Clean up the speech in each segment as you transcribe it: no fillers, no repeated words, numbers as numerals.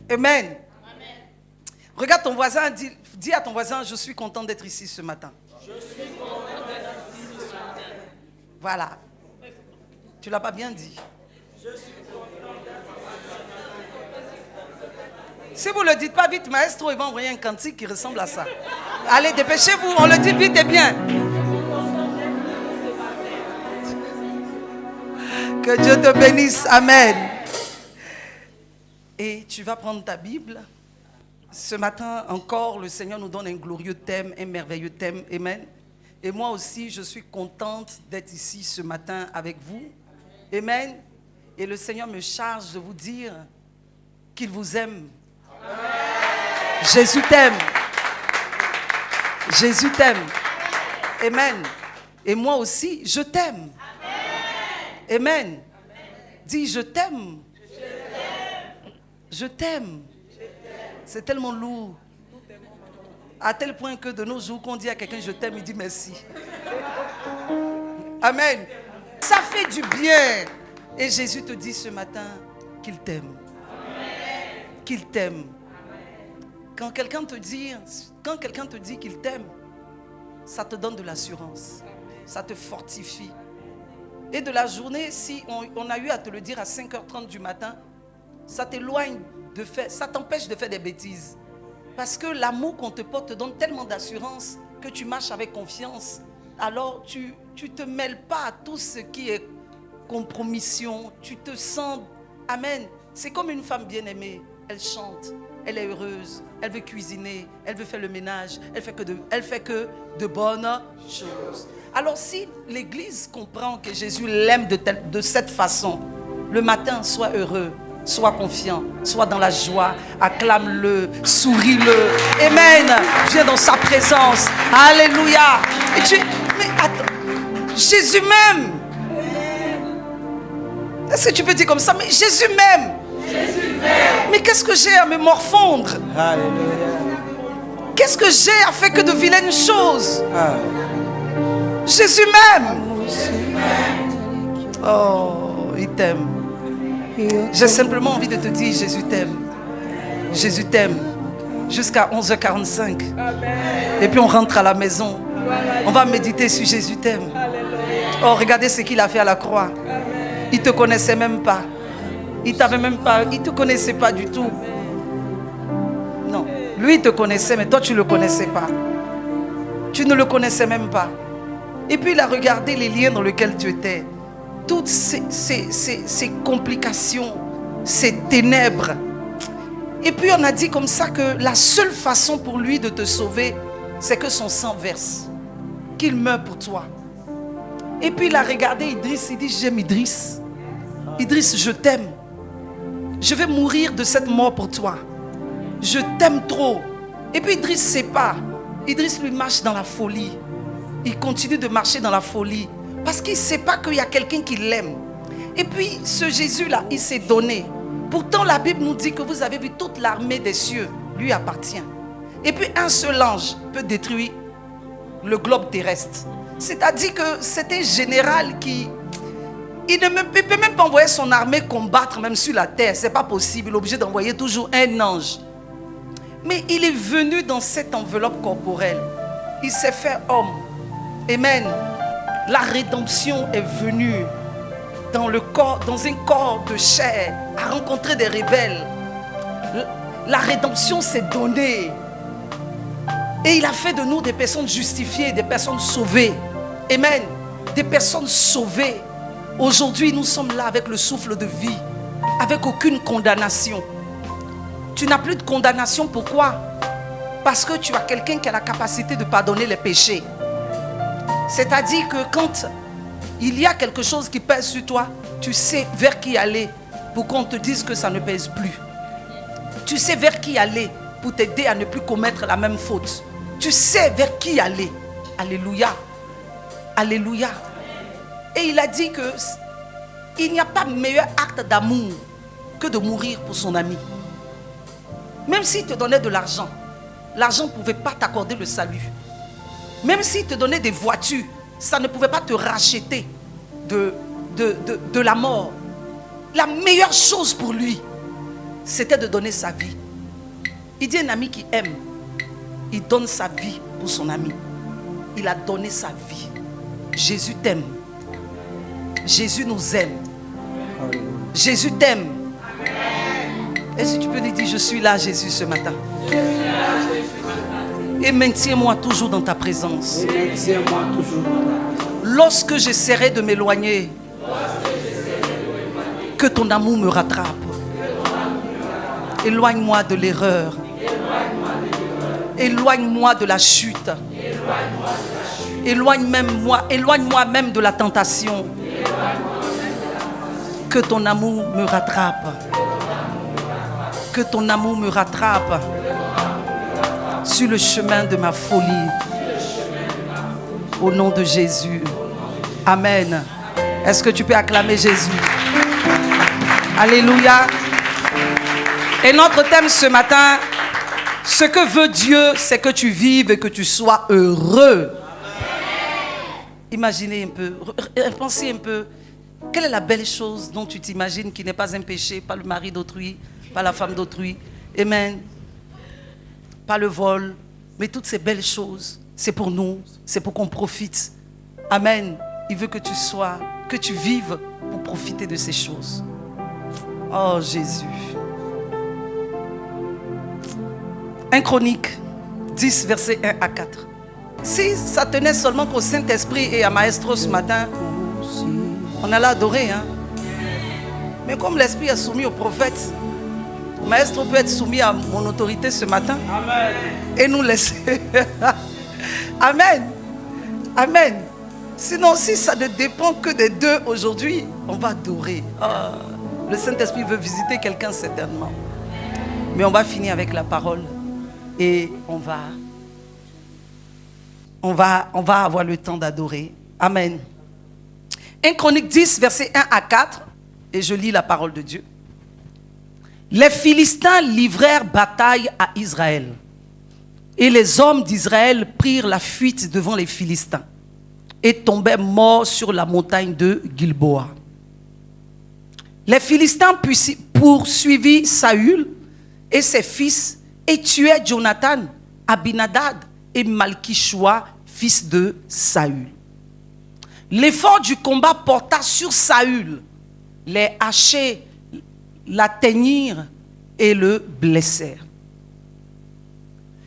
Amen. Regarde ton voisin, dis à ton voisin, je suis content d'être ici ce matin. Je suis content d'être ici ce matin. Voilà. Tu ne l'as pas bien dit. Je suis content d'être ici. Si vous ne le dites pas vite, maestro, il va envoyer un cantique qui ressemble à ça. Allez, dépêchez-vous, on le dit vite et bien. Que Dieu te bénisse. Amen. Et tu vas prendre ta Bible. Ce matin encore, le Seigneur nous donne un glorieux thème, un merveilleux thème. Amen. Et moi aussi, je suis contente d'être ici ce matin avec vous. Amen. Et le Seigneur me charge de vous dire qu'il vous aime. Amen. Jésus t'aime. Jésus t'aime. Amen. Et moi aussi, je t'aime. Amen. Amen. Dis, je t'aime. Je t'aime. C'est tellement lourd. À tel point que de nos jours, quand on dit à quelqu'un je t'aime, il dit merci. Amen. Ça fait du bien. Et Jésus te dit ce matin qu'il t'aime. Qu'il t'aime. Quand quelqu'un te dit qu'il t'aime, ça te donne de l'assurance. Ça te fortifie. Et de la journée, si on a eu à te le dire à 5h30 du matin, ça t'éloigne de faire, ça t'empêche de faire des bêtises. Parce que l'amour qu'on te porte te donne tellement d'assurance que tu marches avec confiance. Alors tu te mêles pas à tout ce qui est compromission. Tu te sens, amen. C'est comme une femme bien-aimée. Elle chante, elle est heureuse, elle veut cuisiner, elle veut faire le ménage, elle fait que de bonnes choses. Alors si l'Église comprend que Jésus l'aime de cette façon, le matin, sois heureux. Sois confiant, sois dans la joie, acclame-le, souris-le. Amen. Viens dans sa présence. Alléluia. Mais attends, Jésus m'aime. Est-ce que tu peux dire comme ça? Mais Jésus m'aime. Jésus m'aime. Mais qu'est-ce que j'ai à me morfondre? Alléluia. Qu'est-ce que j'ai à faire que de vilaines choses? Jésus m'aime. Oh, il t'aime. J'ai simplement envie de te dire Jésus t'aime. Jésus t'aime. Jusqu'à 11h45. Et puis on rentre à la maison. On va méditer sur Jésus t'aime. Oh, regardez ce qu'il a fait à la croix. Il ne te connaissait même pas. Il t'avait même pas. Il ne te connaissait pas du tout. Non. Lui il te connaissait, mais toi tu ne le connaissais pas. Tu ne le connaissais même pas. Et puis il a regardé les liens dans lesquels tu étais. Toutes ces complications, ces ténèbres. Et puis on a dit comme ça que la seule façon pour lui de te sauver, c'est que son sang verse, qu'il meure pour toi. Et puis il a regardé Idriss, il dit j'aime Idriss. Idriss, je t'aime. Je vais mourir de cette mort pour toi. Je t'aime trop. Et puis Idriss ne sait pas. Idriss lui marche dans la folie. Il continue de marcher dans la folie. Parce qu'il ne sait pas qu'il y a quelqu'un qui l'aime. Et puis, ce Jésus-là, il s'est donné. Pourtant, la Bible nous dit que vous avez vu toute l'armée des cieux lui appartient. Et puis, un seul ange peut détruire le globe terrestre. C'est-à-dire que c'est un général qui... Il ne peut même pas envoyer son armée combattre même sur la terre. Ce n'est pas possible. Il est obligé d'envoyer toujours un ange. Mais il est venu dans cette enveloppe corporelle. Il s'est fait homme. Amen. La rédemption est venue dans un corps de chair, à rencontrer des rebelles. La rédemption s'est donnée. Et il a fait de nous des personnes justifiées, des personnes sauvées. Amen. Des personnes sauvées. Aujourd'hui, nous sommes là avec le souffle de vie, avec aucune condamnation. Tu n'as plus de condamnation, pourquoi? Parce que tu as quelqu'un qui a la capacité de pardonner les péchés. C'est-à-dire que quand il y a quelque chose qui pèse sur toi, tu sais vers qui aller pour qu'on te dise que ça ne pèse plus. Tu sais vers qui aller pour t'aider à ne plus commettre la même faute. Tu sais vers qui aller. Alléluia. Alléluia. Et il a dit qu'il n'y a pas meilleur acte d'amour que de mourir pour son ami. Même s'il te donnait de l'argent, l'argent ne pouvait pas t'accorder le salut. Même s'il te donnait des voitures, ça ne pouvait pas te racheter de la mort. La meilleure chose pour lui, c'était de donner sa vie. Il dit un ami qui aime, il donne sa vie pour son ami. Il a donné sa vie. Jésus t'aime. Jésus nous aime. Jésus t'aime. Et si tu peux lui dire, je suis là Jésus ce matin. Et maintiens-moi toujours dans ta présence. Lorsque j'essaierai de m'éloigner, que ton amour me rattrape. Éloigne-moi de l'erreur. Éloigne-moi de la chute. Éloigne-moi même de la tentation. Que ton amour me rattrape. Que ton amour me rattrape sur le chemin de ma folie. Au nom de Jésus. Amen. Est-ce que tu peux acclamer Jésus? Alléluia. Et notre thème ce matin, ce que veut Dieu, c'est que tu vives et que tu sois heureux. Imaginez un peu, pensez un peu, quelle est la belle chose dont tu t'imagines qui n'est pas un péché, pas le mari d'autrui, pas la femme d'autrui, amen, pas le vol, mais toutes ces belles choses, c'est pour nous, c'est pour qu'on profite. Amen. Il veut que tu sois, que tu vives pour profiter de ces choses. Oh Jésus. 1 Chronique 10, versets 1 à 4. Si ça tenait seulement qu'au Saint-Esprit et à Maestro ce matin, on allait adorer. Hein? Mais comme l'Esprit est soumis au prophète, Maestro peut être soumis à mon autorité ce matin. Amen. Et nous laisser. Amen. Amen. Sinon, si ça ne dépend que des deux aujourd'hui, on va adorer. Oh, le Saint-Esprit veut visiter quelqu'un certainement. Mais on va finir avec la parole. Et on va avoir le temps d'adorer. Amen. 1 Chronique 10, versets 1 à 4. Et je lis la parole de Dieu. Les Philistins livrèrent bataille à Israël. Et les hommes d'Israël prirent la fuite devant les Philistins et tombèrent morts sur la montagne de Gilboa. Les Philistins poursuivirent Saül et ses fils et tuèrent Jonathan, Abinadab et Malkishua, fils de Saül. L'effort du combat porta sur Saül. Les hachés l'atteignirent et le blessèrent.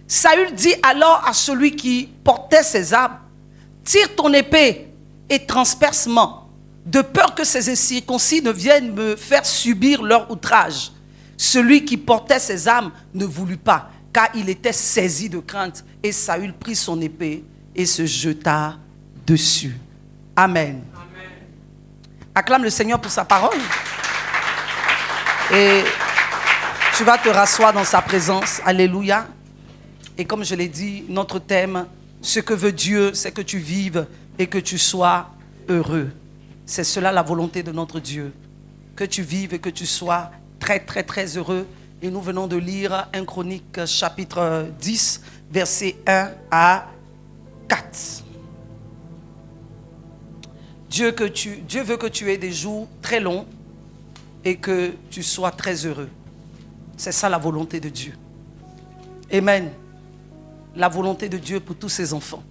Saül dit alors à celui qui portait ses armes, tire ton épée et transperce-moi, de peur que ces incirconcis ne viennent me faire subir leur outrage. Celui qui portait ses armes ne voulut pas, car il était saisi de crainte. Et Saül prit son épée et se jeta dessus. Amen. Amen. Acclame le Seigneur pour sa parole. Et tu vas te rasseoir dans sa présence. Alléluia. Et comme je l'ai dit, notre thème, ce que veut Dieu, c'est que tu vives et que tu sois heureux. C'est cela la volonté de notre Dieu. Que tu vives et que tu sois très, très, très heureux. Et nous venons de lire 1 Chronique chapitre 10, versets 1 à 4. Dieu veut que tu aies des jours très longs et que tu sois très heureux. C'est ça la volonté de Dieu. Amen. La volonté de Dieu pour tous ses enfants.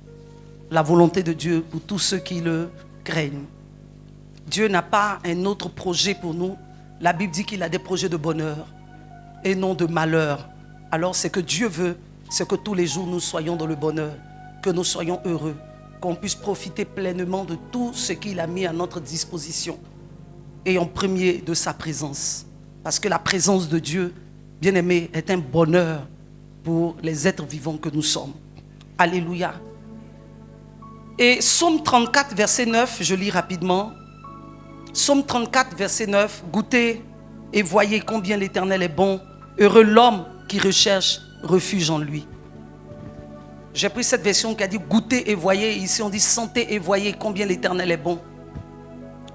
La volonté de Dieu pour tous ceux qui le craignent. Dieu n'a pas un autre projet pour nous. La Bible dit qu'il a des projets de bonheur et non de malheur. Alors ce que Dieu veut, c'est que tous les jours nous soyons dans le bonheur, que nous soyons heureux, qu'on puisse profiter pleinement de tout ce qu'il a mis à notre disposition. Et en premier de sa présence. Parce que la présence de Dieu, bien-aimé, est un bonheur pour les êtres vivants que nous sommes. Alléluia. Et Psaume 34, verset 9, je lis rapidement. Psaume 34, verset 9, goûtez et voyez combien l'Éternel est bon. Heureux l'homme qui recherche refuge en lui. J'ai pris cette version qui a dit goûtez et voyez. Ici on dit sentez et voyez combien l'Éternel est bon.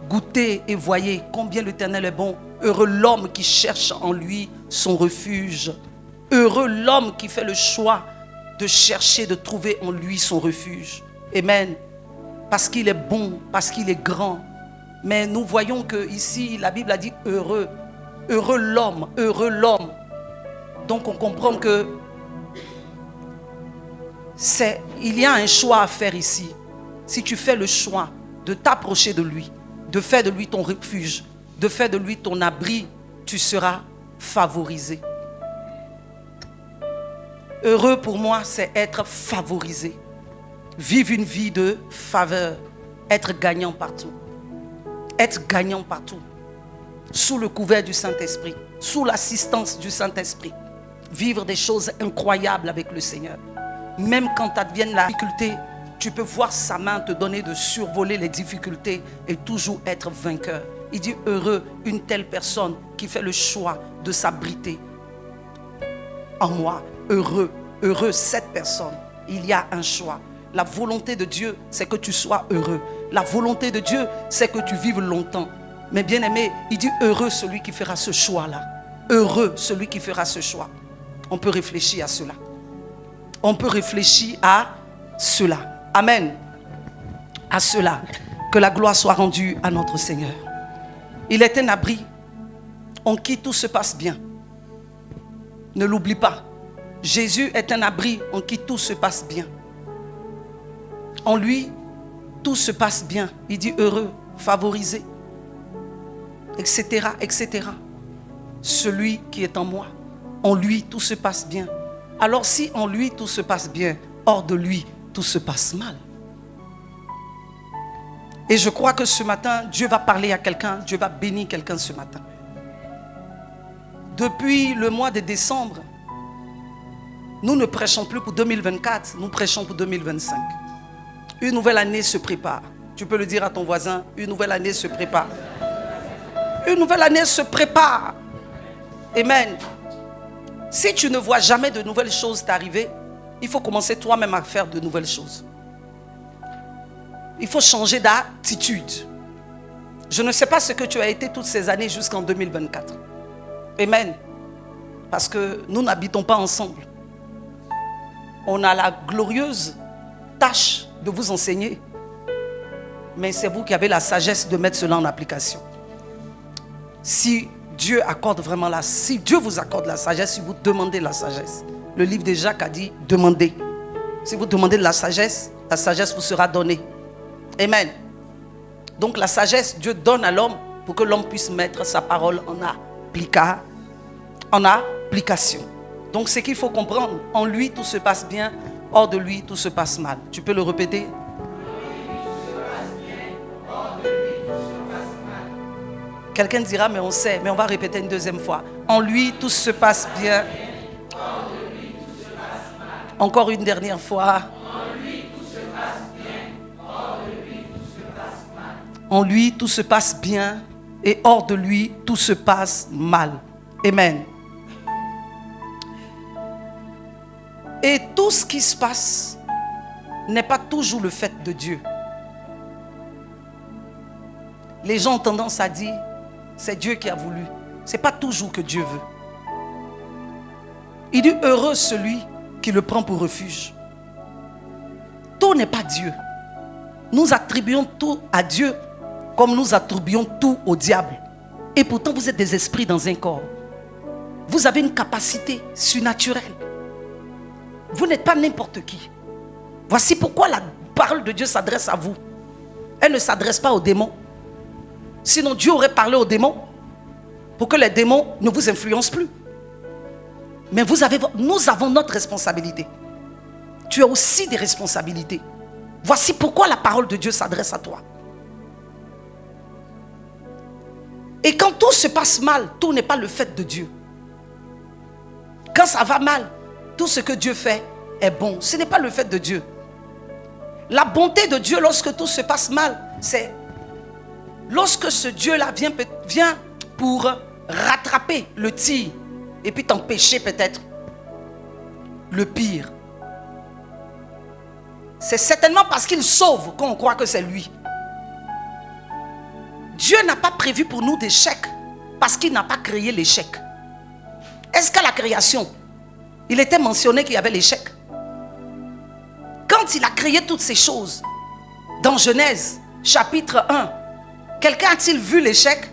Goûtez et voyez combien l'Éternel est bon. Heureux l'homme qui cherche en lui son refuge. Heureux l'homme qui fait le choix de chercher, de trouver en lui son refuge. Amen. Parce qu'il est bon, parce qu'il est grand. Mais nous voyons que ici, la Bible a dit heureux. heureux l'homme, heureux l'homme. Donc on comprend que il y a un choix à faire ici. Si tu fais le choix de t'approcher de lui, de faire de lui ton refuge, de faire de lui ton abri, tu seras favorisé. Heureux pour moi, c'est être favorisé. Vivre une vie de faveur. Être gagnant partout. Être gagnant partout. Sous le couvert du Saint-Esprit. Sous l'assistance du Saint-Esprit. Vivre des choses incroyables avec le Seigneur. Même quand advienne la difficulté, tu peux voir sa main te donner de survoler les difficultés et toujours être vainqueur. Il dit heureux une telle personne qui fait le choix de s'abriter en moi. Heureux, heureux cette personne. Il y a un choix. La volonté de Dieu, c'est que tu sois heureux. La volonté de Dieu, c'est que tu vives longtemps. Mais bien aimé, il dit heureux celui qui fera ce choix-là. Heureux celui qui fera ce choix. On peut réfléchir à cela. On peut réfléchir à cela. Amen. À cela. Que la gloire soit rendue à notre Seigneur. Il est un abri en qui tout se passe bien. Ne l'oublie pas. Jésus est un abri en qui tout se passe bien. En lui, tout se passe bien. Il dit heureux, favorisé, etc., etc. Celui qui est en moi, en lui, tout se passe bien. Alors si en lui, tout se passe bien, hors de lui, tout se passe mal. Et je crois que ce matin, Dieu va parler à quelqu'un, Dieu va bénir quelqu'un ce matin. Depuis le mois de décembre, nous ne prêchons plus pour 2024, nous prêchons pour 2025. Une nouvelle année se prépare. Tu peux le dire à ton voisin, une nouvelle année se prépare. Une nouvelle année se prépare. Amen. Si tu ne vois jamais de nouvelles choses t'arriver, il faut commencer toi-même à faire de nouvelles choses. Il faut changer d'attitude. Je ne sais pas ce que tu as été toutes ces années jusqu'en 2024. Amen. Parce que nous n'habitons pas ensemble. On a la glorieuse tâche de vous enseigner. Mais c'est vous qui avez la sagesse de mettre cela en application. Si Dieu accorde vraiment si Dieu vous accorde la sagesse, si vous demandez la sagesse. Le livre de Jacques a dit, demandez. Si vous demandez de la sagesse vous sera donnée. Amen. Donc la sagesse, Dieu donne à l'homme pour que l'homme puisse mettre sa parole en application. Donc ce qu'il faut comprendre, en lui tout se passe bien, hors de lui tout se passe mal. Tu peux le répéter? Quelqu'un dira, mais on sait, mais on va répéter une deuxième fois. En lui tout se passe bien. Encore une dernière fois. En lui tout se passe bien et hors de lui tout se passe mal. Amen. Et tout ce qui se passe n'est pas toujours le fait de Dieu. Les gens ont tendance à dire, c'est Dieu qui a voulu. Ce n'est pas toujours que Dieu veut. Il dit, heureux celui qui le prend pour refuge. Tout n'est pas Dieu. Nous attribuons tout à Dieu comme nous attribuons tout au diable. Et pourtant, vous êtes des esprits dans un corps. Vous avez une capacité surnaturelle. Vous n'êtes pas n'importe qui. Voici pourquoi la parole de Dieu s'adresse à vous. Elle ne s'adresse pas aux démons. Sinon, Dieu aurait parlé aux démons pour que les démons ne vous influencent plus. Mais nous avons notre responsabilité. Tu as aussi des responsabilités. Voici pourquoi la parole de Dieu s'adresse à toi. Et quand tout se passe mal, tout n'est pas le fait de Dieu. Quand ça va mal, tout ce que Dieu fait est bon. Ce n'est pas le fait de Dieu. La bonté de Dieu lorsque tout se passe mal, c'est lorsque ce Dieu-là vient pour rattraper le tir et puis t'empêcher peut-être le pire. C'est certainement parce qu'il sauve qu'on croit que c'est lui. Dieu n'a pas prévu pour nous d'échec parce qu'il n'a pas créé l'échec. Est-ce qu'à la création, il était mentionné qu'il y avait l'échec? Quand il a créé toutes ces choses, dans Genèse, chapitre 1, quelqu'un a-t-il vu l'échec?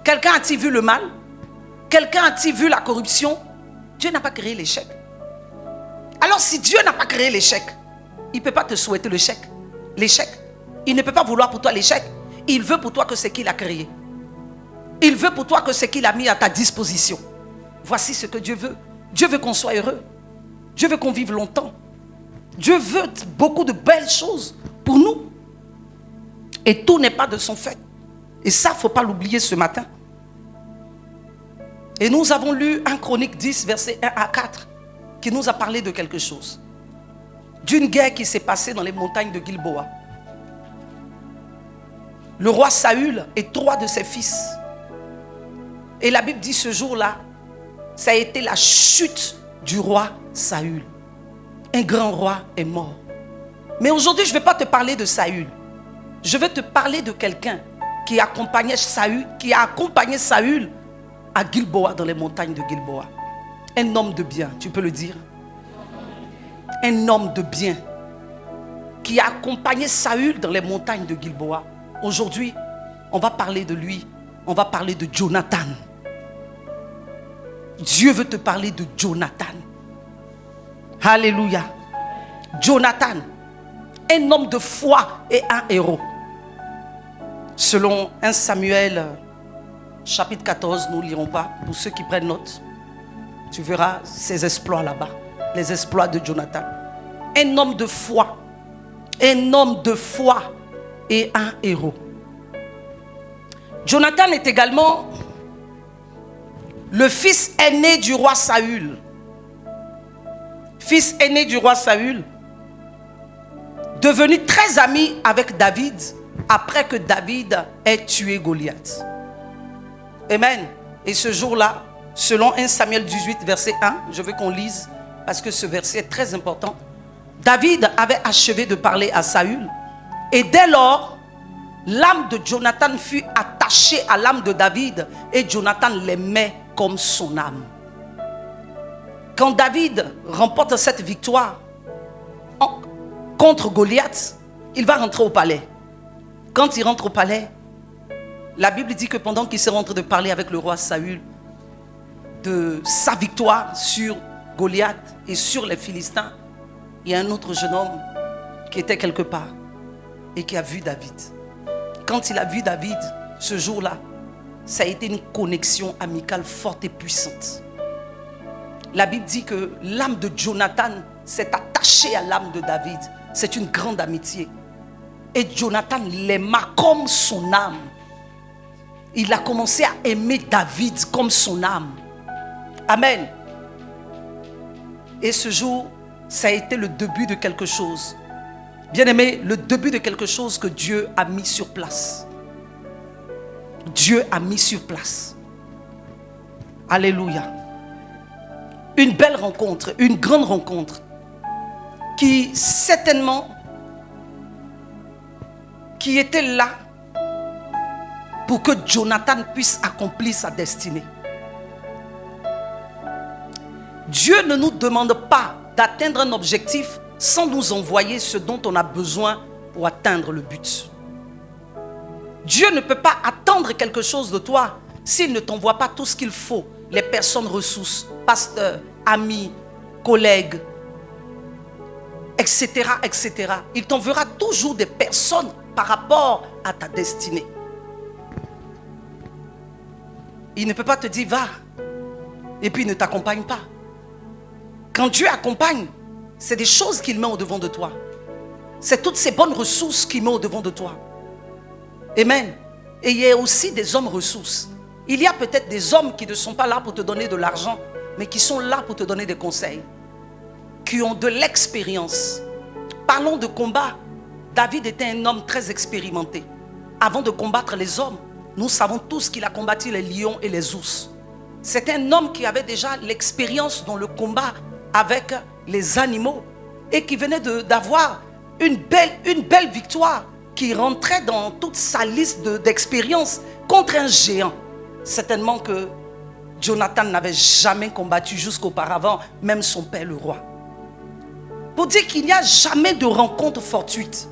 Quelqu'un a-t-il vu le mal? Quelqu'un a-t-il vu la corruption? Dieu n'a pas créé l'échec. Alors si Dieu n'a pas créé l'échec, il ne peut pas te souhaiter l'échec. Il ne peut pas vouloir pour toi l'échec. Il veut pour toi que ce qu'il a créé. Il veut pour toi que ce qu'il a mis à ta disposition. Voici ce que Dieu veut. Dieu veut qu'on soit heureux. Dieu veut qu'on vive longtemps. Dieu veut beaucoup de belles choses pour nous. Et tout n'est pas de son fait. Et ça, il ne faut pas l'oublier ce matin. Et nous avons lu 1 Chronique 10, versets 1 à 4, qui nous a parlé de quelque chose. D'une guerre qui s'est passée dans les montagnes de Gilboa. Le roi Saül et 3 de ses fils. Et la Bible dit ce jour-là, ça a été la chute du roi Saül. Un grand roi est mort. Mais aujourd'hui, je ne vais pas te parler de Saül. Je vais te parler de quelqu'un qui accompagnait Saül, qui a accompagné Saül à Gilboa, dans les montagnes de Gilboa. Un homme de bien, tu peux le dire. Un homme de bien qui a accompagné Saül dans les montagnes de Gilboa. Aujourd'hui, on va parler de lui. On va parler de Jonathan. Dieu veut te parler de Jonathan. Alléluia. Jonathan, un homme de foi et un héros. Selon 1 Samuel, chapitre 14, nous ne lirons pas. Pour ceux qui prennent note, tu verras ses exploits là-bas. Les exploits de Jonathan. Un homme de foi. Un homme de foi et un héros. Jonathan est également le fils aîné du roi Saül. Fils aîné du roi Saül, devenu très ami avec David après que David ait tué Goliath. Amen. Et ce jour-là, selon 1 Samuel 18, verset 1, je veux qu'on lise parce que ce verset est très important. David avait achevé de parler à Saül et dès lors, l'âme de Jonathan fut attachée à l'âme de David et Jonathan l'aimait comme son âme. Quand David remporte cette victoire contre Goliath, il va rentrer au palais. Quand il rentre au palais, la Bible dit que pendant qu'il s'est rentré de parler avec le roi Saül de sa victoire sur Goliath et sur les Philistins, il y a un autre jeune homme qui était quelque part et qui a vu David. Quand il a vu David, ce jour-là, ça a été une connexion amicale forte et puissante. La Bible dit que l'âme de Jonathan s'est attachée à l'âme de David. C'est une grande amitié. Et Jonathan l'aima comme son âme. Il a commencé à aimer David comme son âme. Amen. Et ce jour, ça a été le début de quelque chose. Bien-aimé, le début de quelque chose que Dieu a mis sur place. Dieu a mis sur place. Alléluia. Une belle rencontre, une grande rencontre qui certainement qui était là pour que Jonathan puisse accomplir sa destinée. Dieu ne nous demande pas d'atteindre un objectif sans nous envoyer ce dont on a besoin pour atteindre le but. Dieu ne peut pas attendre quelque chose de toi s'il ne t'envoie pas tout ce qu'il faut, les personnes ressources, pasteurs, amis, collègues, etc., etc. Il t'enverra toujours des personnes par rapport à ta destinée. Il ne peut pas te dire va et puis il ne t'accompagne pas. Quand Dieu accompagne, c'est des choses qu'il met au devant de toi. C'est toutes ces bonnes ressources qu'il met au devant de toi. Amen. Et il y a aussi des hommes ressources. Il y a peut-être des hommes qui ne sont pas là pour te donner de l'argent, mais qui sont là pour te donner des conseils, qui ont de l'expérience. Parlons de combat. David était un homme très expérimenté. Avant de combattre les hommes, nous savons tous qu'il a combattu les lions et les ours. C'est un homme qui avait déjà l'expérience dans le combat avec les animaux et qui venait d'avoir une belle victoire qui rentrait dans toute sa liste d'expérience contre un géant. Certainement que Jonathan n'avait jamais combattu jusqu'auparavant, même son père le roi. Pour dire qu'il n'y a jamais de rencontre fortuite.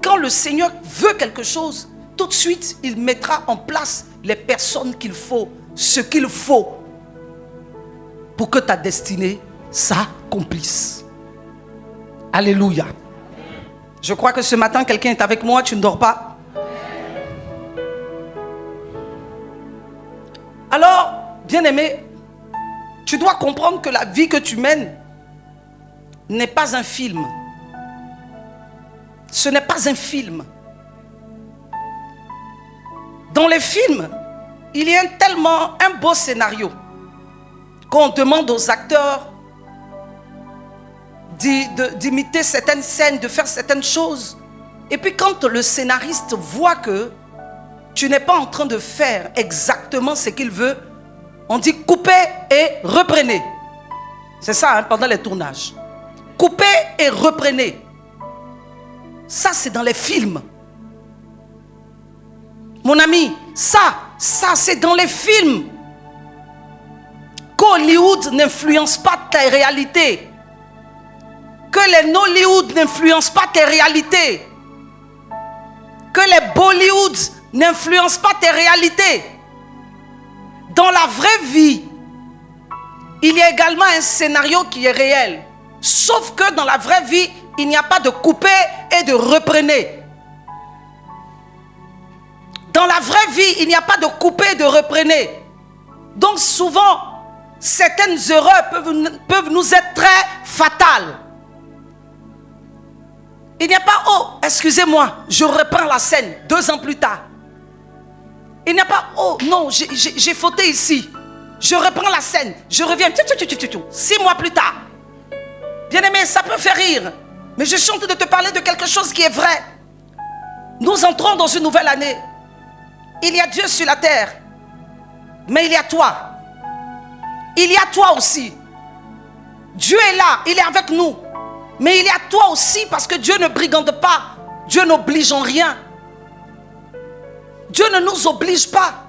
Quand le Seigneur veut quelque chose, tout de suite, il mettra en place les personnes qu'il faut ce qu'il faut pour que ta destinée s'accomplisse. Alléluia. Je crois que ce matin, quelqu'un est avec moi, tu ne dors pas. Alors, bien-aimé, tu dois comprendre que la vie que tu mènes n'est pas un film. Ce n'est pas un film. Dans les films, il y a tellement un beau scénario qu'on demande aux acteurs d'imiter certaines scènes, de faire certaines choses. Et puis quand le scénariste voit que tu n'es pas en train de faire exactement ce qu'il veut, on dit coupez et reprenez. C'est ça, hein, pendant les tournages. Coupez et reprenez. Ça, c'est dans les films. Mon ami, ça c'est dans les films. Qu'Hollywood n'influence pas tes réalités. Que les Nollywood n'influencent pas tes réalités. Que les Bollywood n'influencent pas tes réalités. Dans la vraie vie, il y a également un scénario qui est réel. Sauf que dans la vraie vie, il n'y a pas de couper et de reprenez. Dans la vraie vie, il n'y a pas de couper et de reprenez. Donc souvent, certaines erreurs peuvent nous être très fatales. Il n'y a pas, oh, excusez-moi, je reprends la scène 2 ans plus tard. Il n'y a pas, oh non, j'ai fauté ici. Je reprends la scène, je reviens, 6 mois plus tard. Bien-aimé, ça peut faire rire. Mais je suis en train de te parler de quelque chose qui est vrai. Nous entrons dans une nouvelle année. Il y a Dieu sur la terre. Mais il y a toi. Il y a toi aussi. Dieu est là, il est avec nous. Mais il y a toi aussi parce que Dieu ne brigande pas. Dieu n'oblige en rien. Dieu ne nous oblige pas.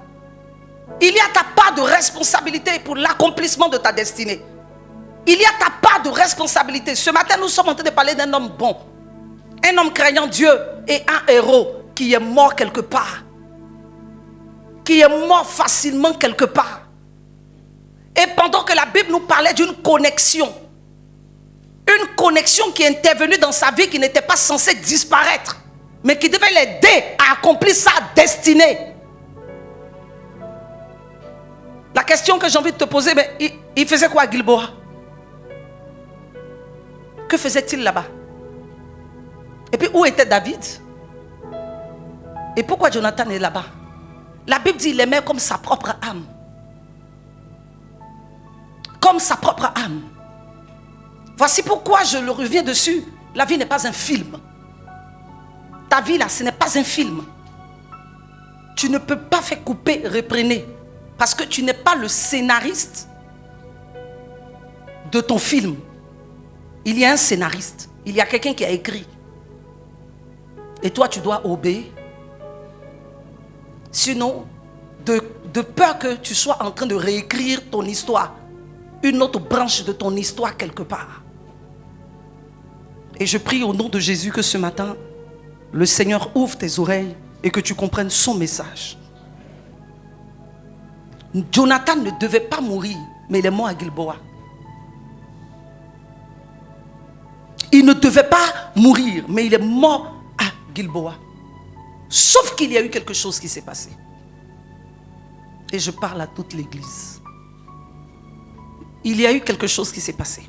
Il y a ta part de responsabilité pour l'accomplissement de ta destinée. Il y a ta part de responsabilité. Ce matin, nous sommes en train de parler d'un homme bon. Un homme craignant Dieu et un héros qui est mort quelque part. Qui est mort facilement quelque part. Et pendant que la Bible nous parlait d'une connexion. Une connexion qui est intervenue dans sa vie qui n'était pas censée disparaître. Mais qui devait l'aider à accomplir sa destinée. La question que j'ai envie de te poser, mais il faisait quoi à Gilboa? Que faisait-il là-bas? Et puis où était David? Et pourquoi Jonathan est là-bas? La Bible dit qu'il aimait comme sa propre âme. Comme sa propre âme. Voici pourquoi je le reviens dessus. La vie n'est pas un film. Ta vie là, ce n'est pas un film. Tu ne peux pas faire couper, reprenez. Parce que tu n'es pas le scénariste de ton film. Il y a un scénariste. Il y a quelqu'un qui a écrit. Et toi, tu dois obéir. Sinon, de peur que tu sois en train de réécrire ton histoire. Une autre branche de ton histoire quelque part. Et je prie au nom de Jésus que ce matin, le Seigneur ouvre tes oreilles et que tu comprennes son message. Jonathan ne devait pas mourir, mais il est mort à Gilboa. Il ne devait pas mourir, mais il est mort à Gilboa. Sauf qu'il y a eu quelque chose qui s'est passé. Et je parle à toute l'église. Il y a eu quelque chose qui s'est passé.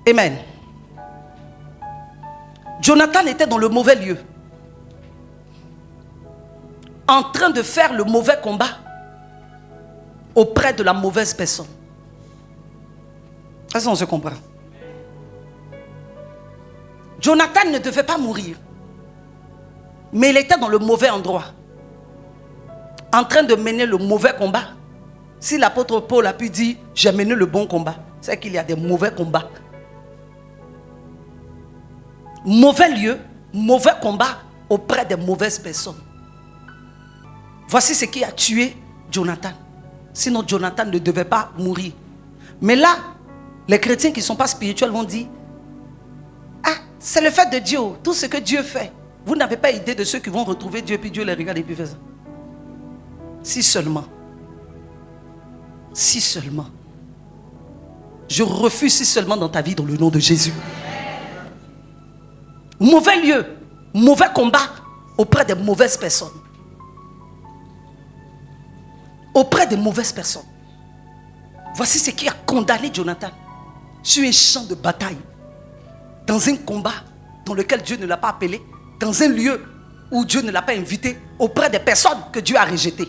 Amen. Jonathan était dans le mauvais lieu. En train de faire le mauvais combat auprès de la mauvaise personne. Est-ce qu'on se comprend? Jonathan ne devait pas mourir. Mais il était dans le mauvais endroit. En train de mener le mauvais combat. Si l'apôtre Paul a pu dire « J'ai mené le bon combat », c'est qu'il y a des mauvais combats. Mauvais lieu, mauvais combat auprès des mauvaises personnes. Voici ce qui a tué Jonathan. Sinon Jonathan ne devait pas mourir. Mais là, les chrétiens qui ne sont pas spirituels vont dire « Ah, c'est le fait de Dieu, tout ce que Dieu fait. » Vous n'avez pas idée de ceux qui vont retrouver Dieu, puis Dieu les regarde et puis fait ça. Si seulement. Si seulement. Je refuse si seulement dans ta vie, dans le nom de Jésus. Mauvais lieu, mauvais combat auprès des mauvaises personnes. Auprès des mauvaises personnes. Voici ce qui a condamné Jonathan sur un champ de bataille, dans un combat dans lequel Dieu ne l'a pas appelé, dans un lieu où Dieu ne l'a pas invité, auprès des personnes que Dieu a rejetées.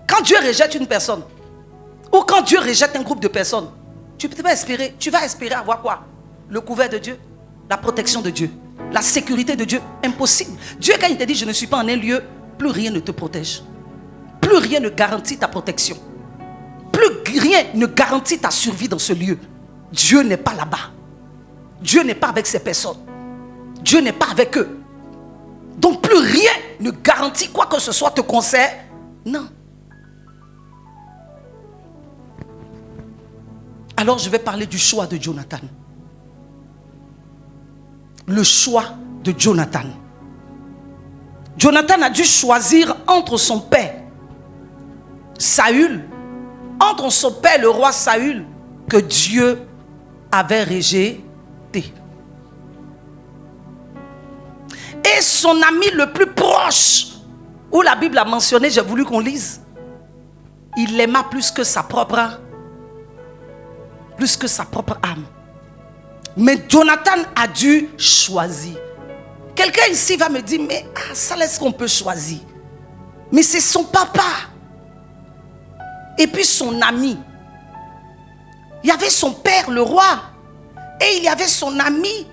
Quand Dieu rejette une personne, ou quand Dieu rejette un groupe de personnes, tu vas espérer avoir quoi? Le couvert de Dieu, la protection de Dieu, la sécurité de Dieu. Impossible. Dieu, quand il te dit je ne suis pas en un lieu, plus rien ne te protège. Plus rien ne garantit ta protection. Plus rien ne garantit ta survie dans ce lieu. Dieu n'est pas là-bas. Dieu n'est pas avec ces personnes. Dieu n'est pas avec eux. Donc plus rien ne garantit quoi que ce soit te concerne. Non. Alors je vais parler du choix de Jonathan. Le choix de Jonathan. Jonathan a dû choisir entre son père Saül, entre son père le roi Saül, que Dieu avait rejeté, et son ami le plus proche, où la Bible a mentionné, j'ai voulu qu'on lise, il l'aima plus que sa propre âme. Mais Jonathan a dû choisir. Quelqu'un ici va me dire, mais ça laisse qu'on peut choisir. Mais c'est son papa. Et puis son ami. Il y avait son père, le roi. Et il y avait son ami,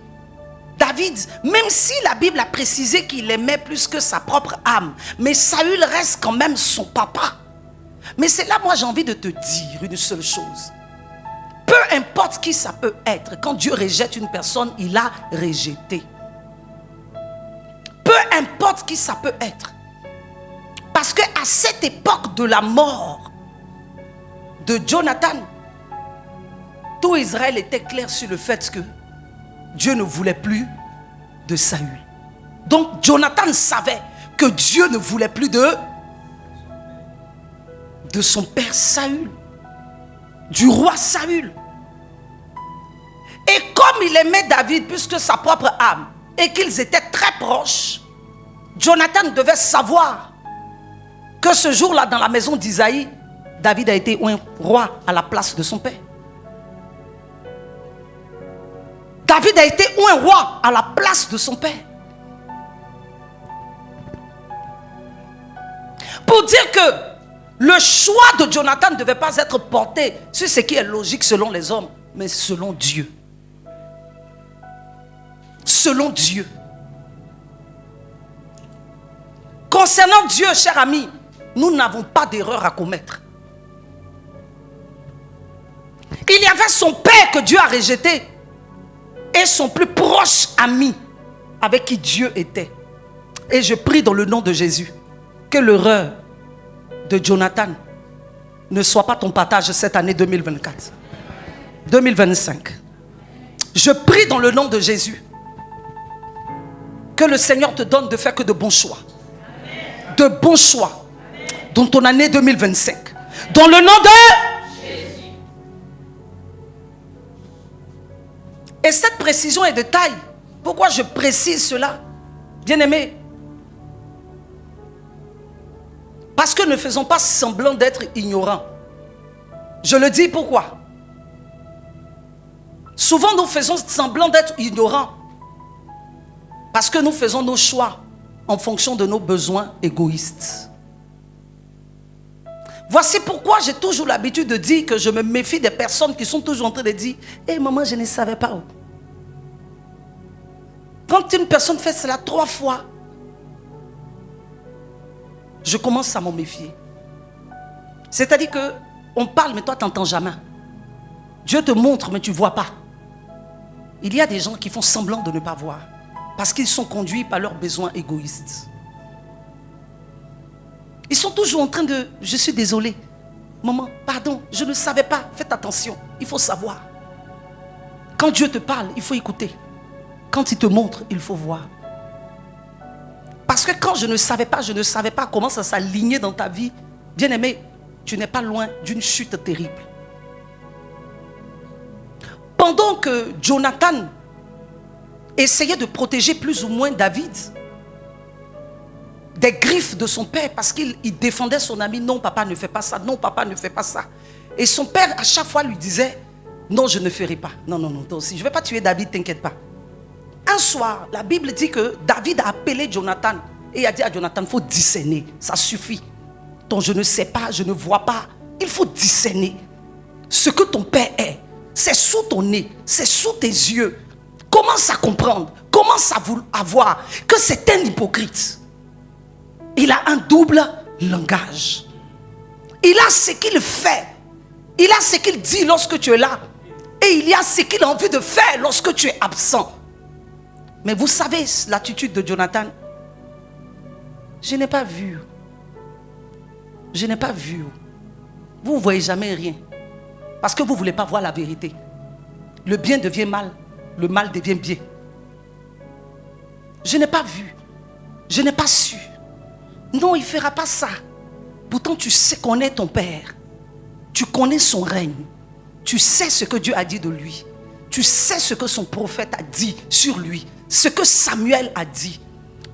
David. Même si la Bible a précisé qu'il aimait plus que sa propre âme. Mais Saül reste quand même son papa. Mais c'est là, moi, j'ai envie de te dire une seule chose. Peu importe qui ça peut être, quand Dieu rejette une personne, il a rejeté. Peu importe qui ça peut être. Parce qu'à cette époque de la mort de Jonathan, tout Israël était clair sur le fait que Dieu ne voulait plus de Saül. Donc Jonathan savait que Dieu ne voulait plus de son père Saül, du roi Saül. Et comme il aimait David plus que sa propre âme, et qu'ils étaient très proches, Jonathan devait savoir que ce jour-là, dans la maison d'Isaïe, David a été un roi à la place de son père. David a été un roi à la place de son père. Pour dire que le choix de Jonathan ne devait pas être porté sur ce qui est logique selon les hommes, mais selon Dieu. Selon Dieu. Concernant Dieu, cher ami, nous n'avons pas d'erreur à commettre. Il y avait son père que Dieu a rejeté et son plus proche ami avec qui Dieu était. Et je prie dans le nom de Jésus que l'erreur de Jonathan ne soit pas ton partage cette année 2024, 2025. Je prie dans le nom de Jésus que le Seigneur te donne de faire que de bons choix. De bons choix dans ton année 2025. Dans le nom de Jésus. Et cette précision est de taille. Pourquoi je précise cela? Bien-aimé, parce que ne faisons pas semblant d'être ignorants. Je le dis pourquoi? Souvent nous faisons semblant d'être ignorants parce que nous faisons nos choix en fonction de nos besoins égoïstes. Voici pourquoi j'ai toujours l'habitude de dire que je me méfie des personnes qui sont toujours en train de dire « Hé maman, je ne savais pas. » Quand une personne fait cela 3 fois, je commence à m'en méfier. C'est-à-dire qu'on parle, mais toi, tu n'entends jamais. Dieu te montre, mais tu ne vois pas. Il y a des gens qui font semblant de ne pas voir parce qu'ils sont conduits par leurs besoins égoïstes. Ils sont toujours en train de « Je suis désolé. Maman, pardon, je ne savais pas. » Faites attention, il faut savoir. Quand Dieu te parle, il faut écouter. Quand il te montre, il faut voir. Parce que quand je ne savais pas comment ça s'alignait dans ta vie, Bien-aimé, tu n'es pas loin d'une chute terrible. Pendant que Jonathan essayait de protéger plus ou moins David des griffes de son père, parce qu'il défendait son ami. Non, papa, ne fais pas ça. Non, papa, ne fais pas ça. Et son père, à chaque fois, lui disait, non, je ne ferai pas. Non, non, non, toi aussi, je ne vais pas tuer David, t'inquiète pas. Un soir, la Bible dit que David a appelé Jonathan et a dit à Jonathan, il faut discerner, ça suffit. Ton je ne sais pas, je ne vois pas, il faut discerner. Ce que ton père est, c'est sous ton nez, c'est sous tes yeux. Commence à comprendre, commence à voir que c'est un hypocrite. Il a un double langage. Il a ce qu'il fait. Il a ce qu'il dit lorsque tu es là. Et il y a ce qu'il a envie de faire lorsque tu es absent. Mais vous savez l'attitude de Jonathan? Je n'ai pas vu. Je n'ai pas vu. Vous ne voyez jamais rien. Parce que vous ne voulez pas voir la vérité. Le bien devient mal. Le mal devient bien. Je n'ai pas vu. Je n'ai pas su. Non, il ne fera pas ça. Pourtant, tu sais qu'on est ton père. Tu connais son règne. Tu sais ce que Dieu a dit de lui. Tu sais ce que son prophète a dit sur lui. Ce que Samuel a dit.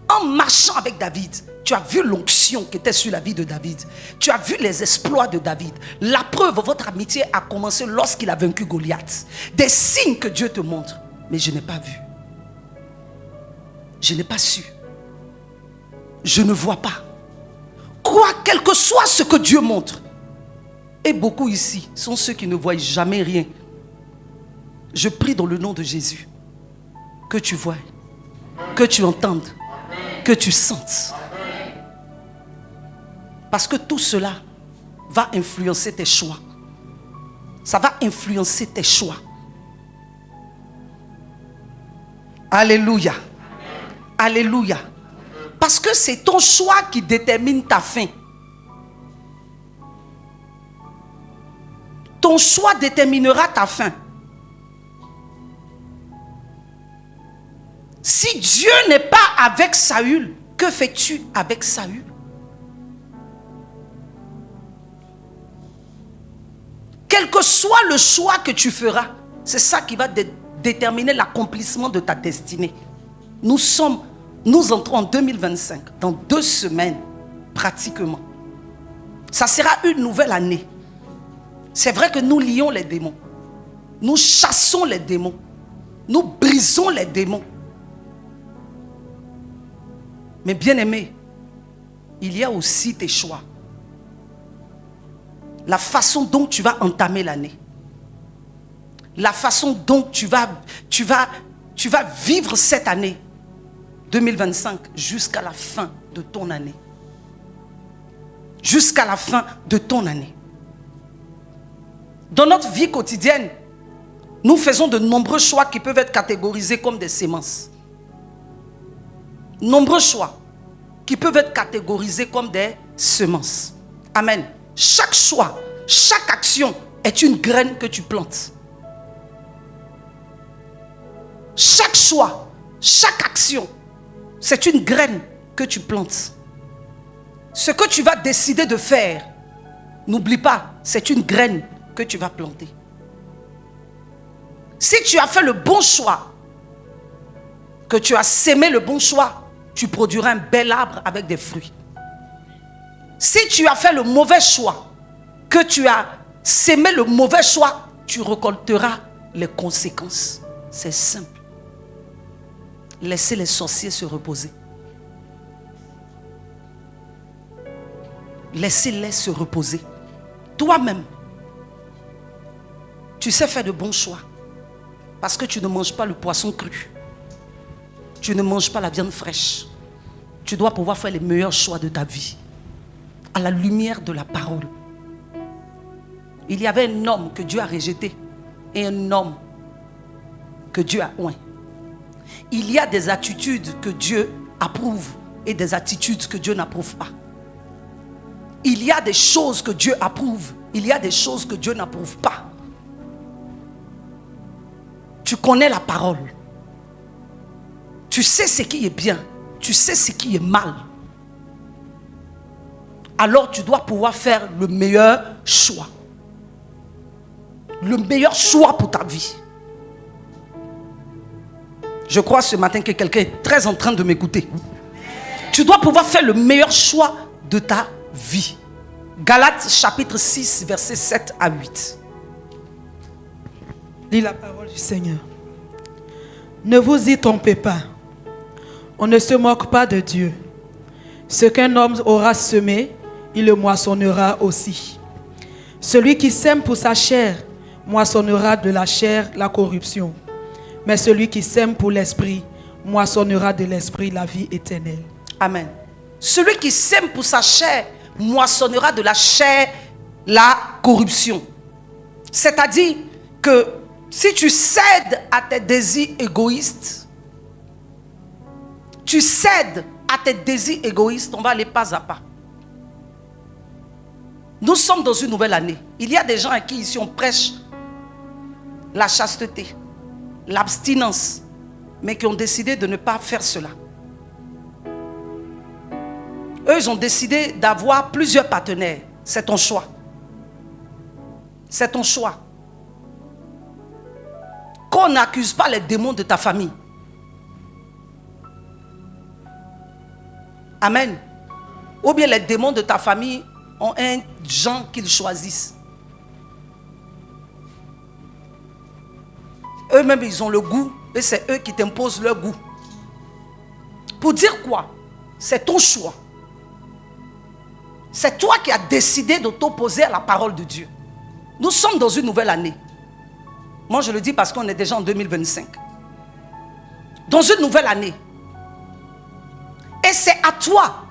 En marchant avec David, tu as vu l'onction qui était sur la vie de David. Tu as vu les exploits de David. La preuve, votre amitié a commencé lorsqu'il a vaincu Goliath. Des signes que Dieu te montre. Mais je n'ai pas vu. Je n'ai pas su. Je ne vois pas. Quoi, quel que soit ce que Dieu montre. Et beaucoup ici sont ceux qui ne voient jamais rien. Je prie dans le nom de Jésus que tu vois, que tu entendes, que tu sentes. Parce que tout cela va influencer tes choix. Ça va influencer tes choix. Alléluia. Alléluia. Parce que c'est ton choix qui détermine ta fin. Ton choix déterminera ta fin. Si Dieu n'est pas avec Saül, que fais-tu avec Saül? Quel que soit le choix que tu feras, c'est ça qui va déterminer l'accomplissement de ta destinée. Nous entrons en 2025, dans 2 semaines, pratiquement. Ça sera une nouvelle année. C'est vrai que nous lions les démons. Nous chassons les démons. Nous brisons les démons. Mais bien aimé, il y a aussi tes choix. La façon dont tu vas entamer l'année. La façon dont tu vas vivre cette année 2025 jusqu'à la fin de ton année. Jusqu'à la fin de ton année. Dans notre vie quotidienne, nous faisons de nombreux choix qui peuvent être catégorisés comme des semences. Nombreux choix qui peuvent être catégorisés comme des semences. Amen. Chaque choix, chaque action est une graine que tu plantes. Chaque choix, chaque action, c'est une graine que tu plantes. Ce que tu vas décider de faire, n'oublie pas, c'est une graine que tu vas planter. Si tu as fait le bon choix, que tu as sémé le bon choix, tu produiras un bel arbre avec des fruits. Si tu as fait le mauvais choix, que tu as sémé le mauvais choix, tu récolteras les conséquences. C'est simple. Laissez les sorciers se reposer. Laissez-les se reposer. Toi-même, tu sais faire de bons choix. Parce que tu ne manges pas le poisson cru. Tu ne manges pas la viande fraîche. Tu dois pouvoir faire les meilleurs choix de ta vie. À la lumière de la parole. Il y avait un homme que Dieu a rejeté. Et un homme que Dieu a oint. Il y a des attitudes que Dieu approuve. Et des attitudes que Dieu n'approuve pas. Il y a des choses que Dieu approuve. Il y a des choses que Dieu n'approuve pas. Tu connais la parole. Tu sais ce qui est bien. Tu sais ce qui est mal. alors tu dois pouvoir faire le meilleur choix. Le meilleur choix pour ta vie. Je crois ce matin que quelqu'un est très en train de m'écouter. Tu dois pouvoir faire le meilleur choix de ta vie. Galates chapitre 6, versets 7 à 8. Lis la parole du Seigneur. Ne vous y trompez pas. On ne se moque pas de Dieu. Ce qu'un homme aura semé, il le moissonnera aussi. Celui qui sème pour sa chair, moissonnera de la chair la corruption. Mais celui qui sème pour l'esprit, moissonnera de l'esprit la vie éternelle. Amen. Celui qui sème pour sa chair, moissonnera de la chair la corruption. C'est-à-dire que si tu cèdes à tes désirs égoïstes, on va aller pas à pas. Nous sommes dans une nouvelle année. Il y a des gens à qui ici on prêche la chasteté, l'abstinence, mais qui ont décidé de ne pas faire cela. Eux, ils ont décidé d'avoir plusieurs partenaires. C'est ton choix. C'est ton choix. Qu'on n'accuse pas les démons de ta famille. Amen. Ou bien les démons de ta famille ont un genre qu'ils choisissent. Eux-mêmes, ils ont le goût et c'est eux qui t'imposent leur goût. Pour dire quoi? C'est ton choix. C'est toi qui as décidé de t'opposer à la parole de Dieu. Nous sommes dans une nouvelle année. Moi, je le dis parce qu'on est déjà en 2025. Dans une nouvelle année. Et c'est à toi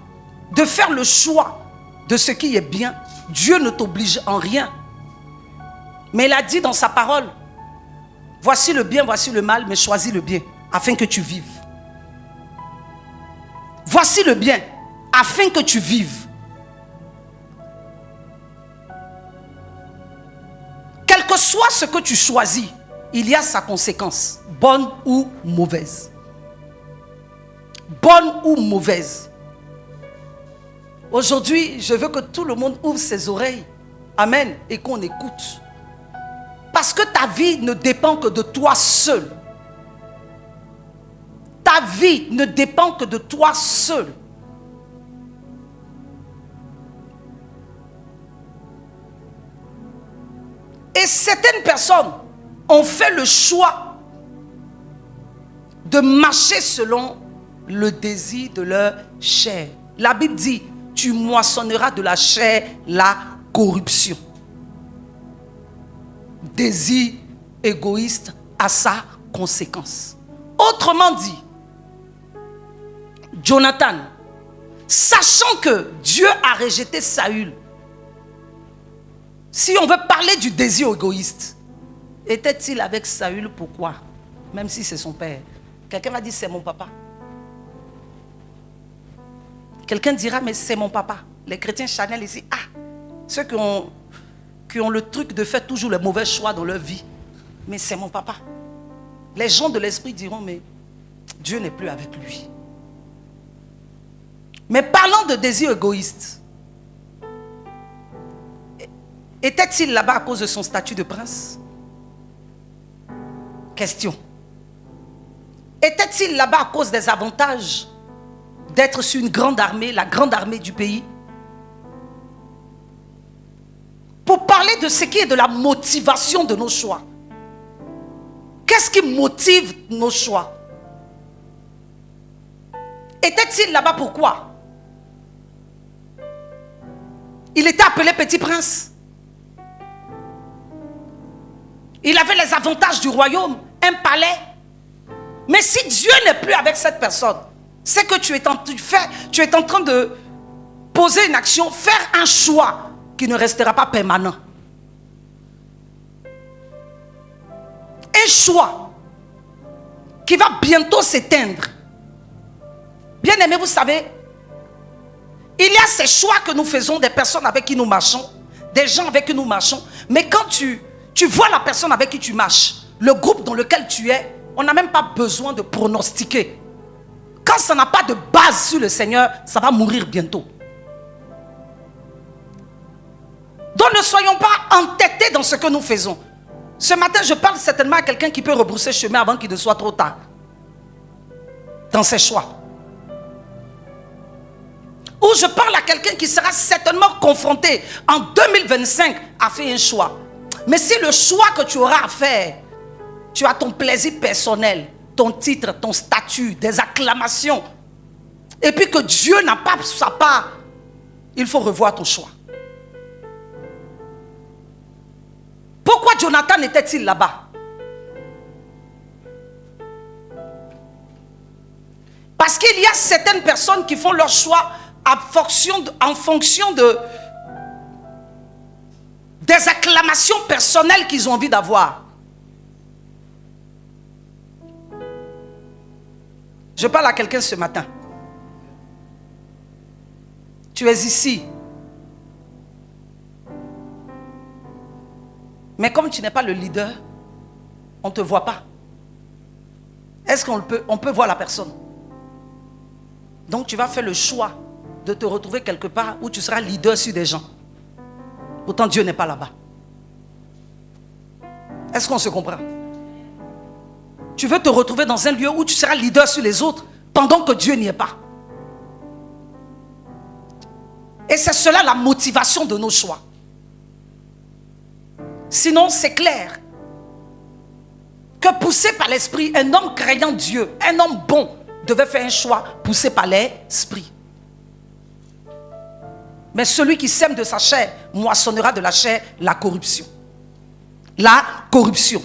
de faire le choix de ce qui est bien. Dieu ne t'oblige en rien. Mais il a dit dans sa parole, voici le bien, voici le mal, mais choisis le bien, afin que tu vives. Voici le bien, afin que tu vives. Quel que soit ce que tu choisis, il y a sa conséquence, bonne ou mauvaise. Bonne ou mauvaise. Aujourd'hui, je veux que tout le monde ouvre ses oreilles. Amen. Et qu'on écoute. Parce que ta vie ne dépend que de toi seul. Ta vie ne dépend que de toi seul. Et certaines personnes ont fait le choix de marcher selon le désir de leur chair. La Bible dit, tu moissonneras de la chair la corruption. Désir égoïste à sa conséquence. Autrement dit, Jonathan, sachant que Dieu a rejeté Saül, si on veut parler du désir égoïste, était-il avec Saül? Pourquoi? Même si c'est son père. Quelqu'un va dire c'est mon papa. Quelqu'un dira mais c'est mon papa. Les chrétiens charnels ici, ceux qui ont le truc de faire toujours les mauvais choix dans leur vie. Mais c'est mon papa. Les gens de l'esprit diront mais Dieu n'est plus avec lui. Mais parlant de désir égoïste, était-il là-bas à cause de son statut de prince? Question. Était-il là-bas à cause des avantages d'être sur une grande armée, la grande armée du pays? Pour parler de ce qui est de la motivation de nos choix. Qu'est-ce qui motive nos choix? Était-il là-bas pourquoi? Il était appelé petit prince. Il avait les avantages du royaume, un palais. Mais si Dieu n'est plus avec cette personne, c'est que tu es en train de poser une action, faire un choix qui ne restera pas permanent. Un choix qui va bientôt s'éteindre. Bien aimé, vous savez, il y a ces choix que nous faisons des personnes avec qui nous marchons, des gens avec qui nous marchons. Mais quand tu vois la personne avec qui tu marches, le groupe dans lequel tu es, on n'a même pas besoin de pronostiquer. Quand ça n'a pas de base sur le Seigneur, ça va mourir bientôt. Donc ne soyons pas entêtés dans ce que nous faisons. Ce matin, je parle certainement à quelqu'un qui peut rebrousser chemin avant qu'il ne soit trop tard. Dans ses choix. Ou je parle à quelqu'un qui sera certainement confronté en 2025 à faire un choix. Mais si le choix que tu auras à faire, tu as ton plaisir personnel, ton titre, ton statut, des acclamations, et puis que Dieu n'a pas sa part, il faut revoir ton choix. Pourquoi Jonathan était-il là-bas? Parce qu'il y a certaines personnes qui font leur choix en fonction des acclamations personnelles qu'ils ont envie d'avoir. Je parle à quelqu'un ce matin. Tu es ici. Mais comme tu n'es pas le leader, on ne te voit pas. Est-ce qu'on peut voir la personne? Donc tu vas faire le choix de te retrouver quelque part où tu seras leader sur des gens. Pourtant Dieu n'est pas là-bas. Est-ce qu'on se comprend? Tu veux te retrouver dans un lieu où tu seras leader sur les autres pendant que Dieu n'y est pas. Et c'est cela la motivation de nos choix. Sinon, c'est clair que poussé par l'esprit, un homme craignant Dieu, un homme bon, devait faire un choix poussé par l'esprit. Mais celui qui sème de sa chair moissonnera de la chair la corruption. La corruption.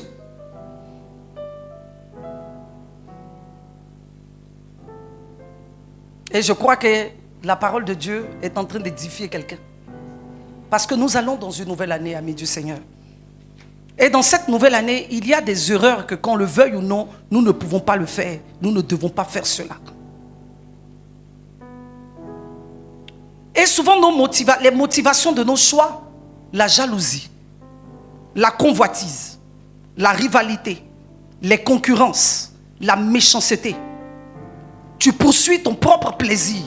Et je crois que la parole de Dieu est en train d'édifier quelqu'un. Parce que nous allons dans une nouvelle année, amis du Seigneur. Et dans cette nouvelle année, il y a des erreurs que qu'on le veuille ou non, nous ne pouvons pas le faire. Nous ne devons pas faire cela. Et souvent, les motivations de nos choix, la jalousie, la convoitise, la rivalité, les concurrences, la méchanceté. Tu poursuis ton propre plaisir.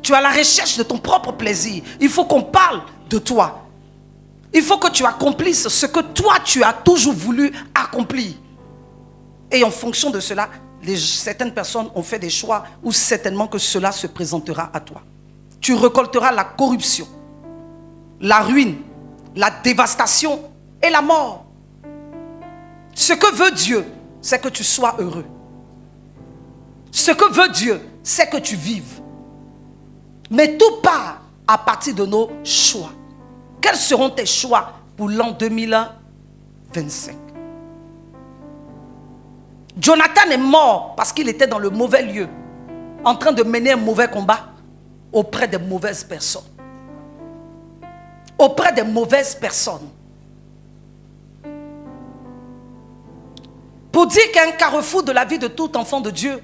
Tu es à la recherche de ton propre plaisir. Il faut qu'on parle de toi. Il faut que tu accomplisses ce que toi tu as toujours voulu accomplir. Et en fonction de cela, certaines personnes ont fait des choix où certainement que cela se présentera à toi. Tu récolteras la corruption, la ruine, la dévastation et la mort. Ce que veut Dieu, c'est que tu sois heureux. Ce que veut Dieu, c'est que tu vives. Mais tout part à partir de nos choix. Quels seront tes choix pour l'an 2025? Jonathan est mort parce qu'il était dans le mauvais lieu, en train de mener un mauvais combat auprès des mauvaises personnes. Auprès des mauvaises personnes. Pour dire qu'il y a un carrefour de la vie de tout enfant de Dieu,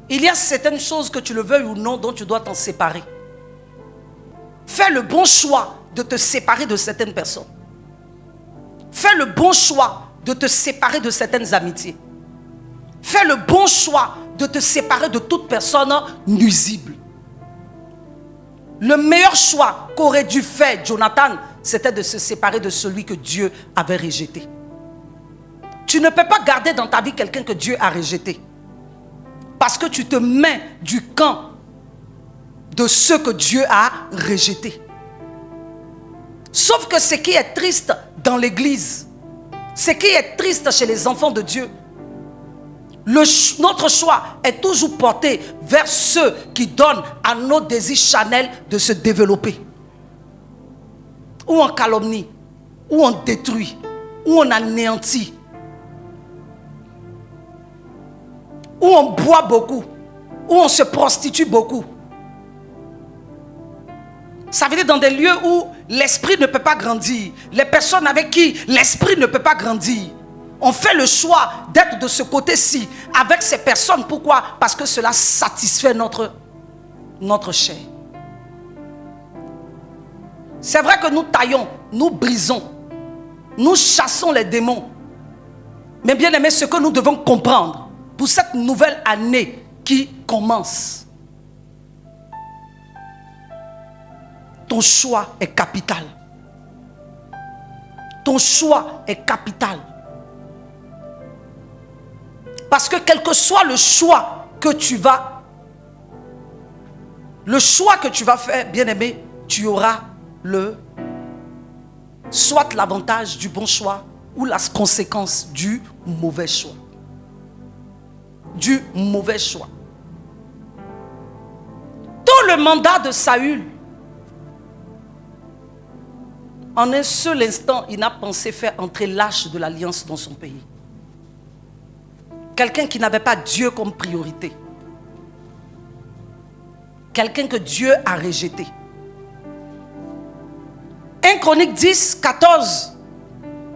il y a certaines choses que tu le veuilles ou non dont tu dois t'en séparer. Fais le bon choix de te séparer de certaines personnes. Fais le bon choix de te séparer de certaines amitiés. Fais le bon choix de te séparer de toute personne nuisible. Le meilleur choix qu'aurait dû faire Jonathan, c'était de se séparer de celui que Dieu avait rejeté. Tu ne peux pas garder dans ta vie quelqu'un que Dieu a rejeté. Parce que tu te mets du camp de ceux que Dieu a rejetés. Sauf que ce qui est triste dans l'église, ce qui est triste chez les enfants de Dieu, notre choix est toujours porté vers ceux qui donnent à nos désirs charnels de se développer. Ou on calomnie, ou on détruit, ou on anéantit, ou on boit beaucoup, ou on se prostitue beaucoup. Ça veut dire dans des lieux où l'esprit ne peut pas grandir. Les personnes avec qui l'esprit ne peut pas grandir. On fait le choix d'être de ce côté-ci avec ces personnes. Pourquoi? Parce que cela satisfait notre chair. C'est vrai que nous taillons, nous brisons, nous chassons les démons. Mais bien aimé, ce que nous devons comprendre pour cette nouvelle année qui commence, ton choix est capital. Ton choix est capital. Parce que quel que soit le choix que tu vas faire, bien-aimé, tu auras soit l'avantage du bon choix ou la conséquence du mauvais choix. Du mauvais choix. Tout le mandat de Saül, en un seul instant, il n'a pensé faire entrer l'arche de l'alliance dans son pays. Quelqu'un qui n'avait pas Dieu comme priorité. Quelqu'un que Dieu a rejeté. 1 Chronique 10, 14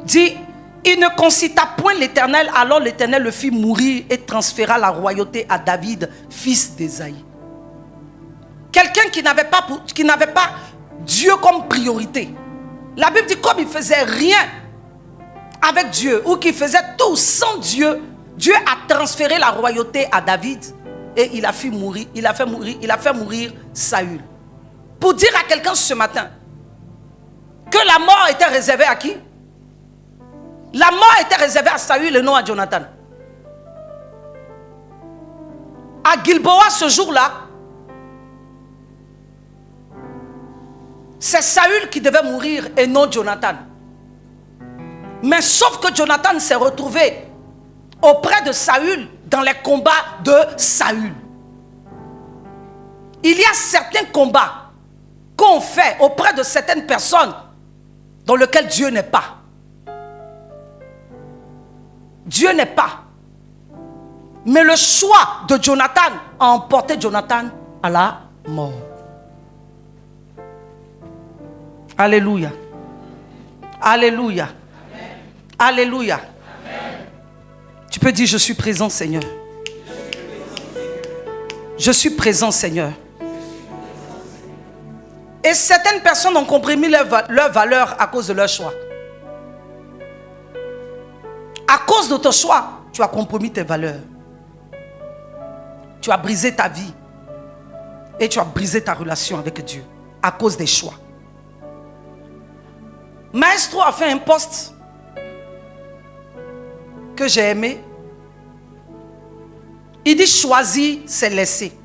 dit: il ne concita point l'Éternel, alors l'Éternel le fit mourir et transféra la royauté à David, fils d'Ésaïe. Quelqu'un qui n'avait pas Dieu comme priorité. La Bible dit comme il faisait rien avec Dieu ou qu'il faisait tout sans Dieu, Dieu a transféré la royauté à David et il a fait mourir Saül. Pour dire à quelqu'un ce matin que la mort était réservée à qui? La mort était réservée à Saül et non à Jonathan. À Gilboa ce jour-là, c'est Saül qui devait mourir et non Jonathan. Mais sauf que Jonathan s'est retrouvé auprès de Saül dans les combats de Saül. Il y a certains combats qu'on fait auprès de certaines personnes dans lesquelles Dieu n'est pas. Dieu n'est pas. Mais le choix de Jonathan a emporté Jonathan à la mort. Alléluia. Alléluia. Amen. Alléluia. Amen. Tu peux dire: je suis présent, Seigneur. Je suis présent, Seigneur. Et certaines personnes ont compromis leur valeur à cause de leur choix. À cause de ton choix, tu as compromis tes valeurs. Tu as brisé ta vie. Et tu as brisé ta relation avec Dieu. À cause des choix. Maestro a fait un post que j'ai aimé. Il dit: choisir, c'est laisser.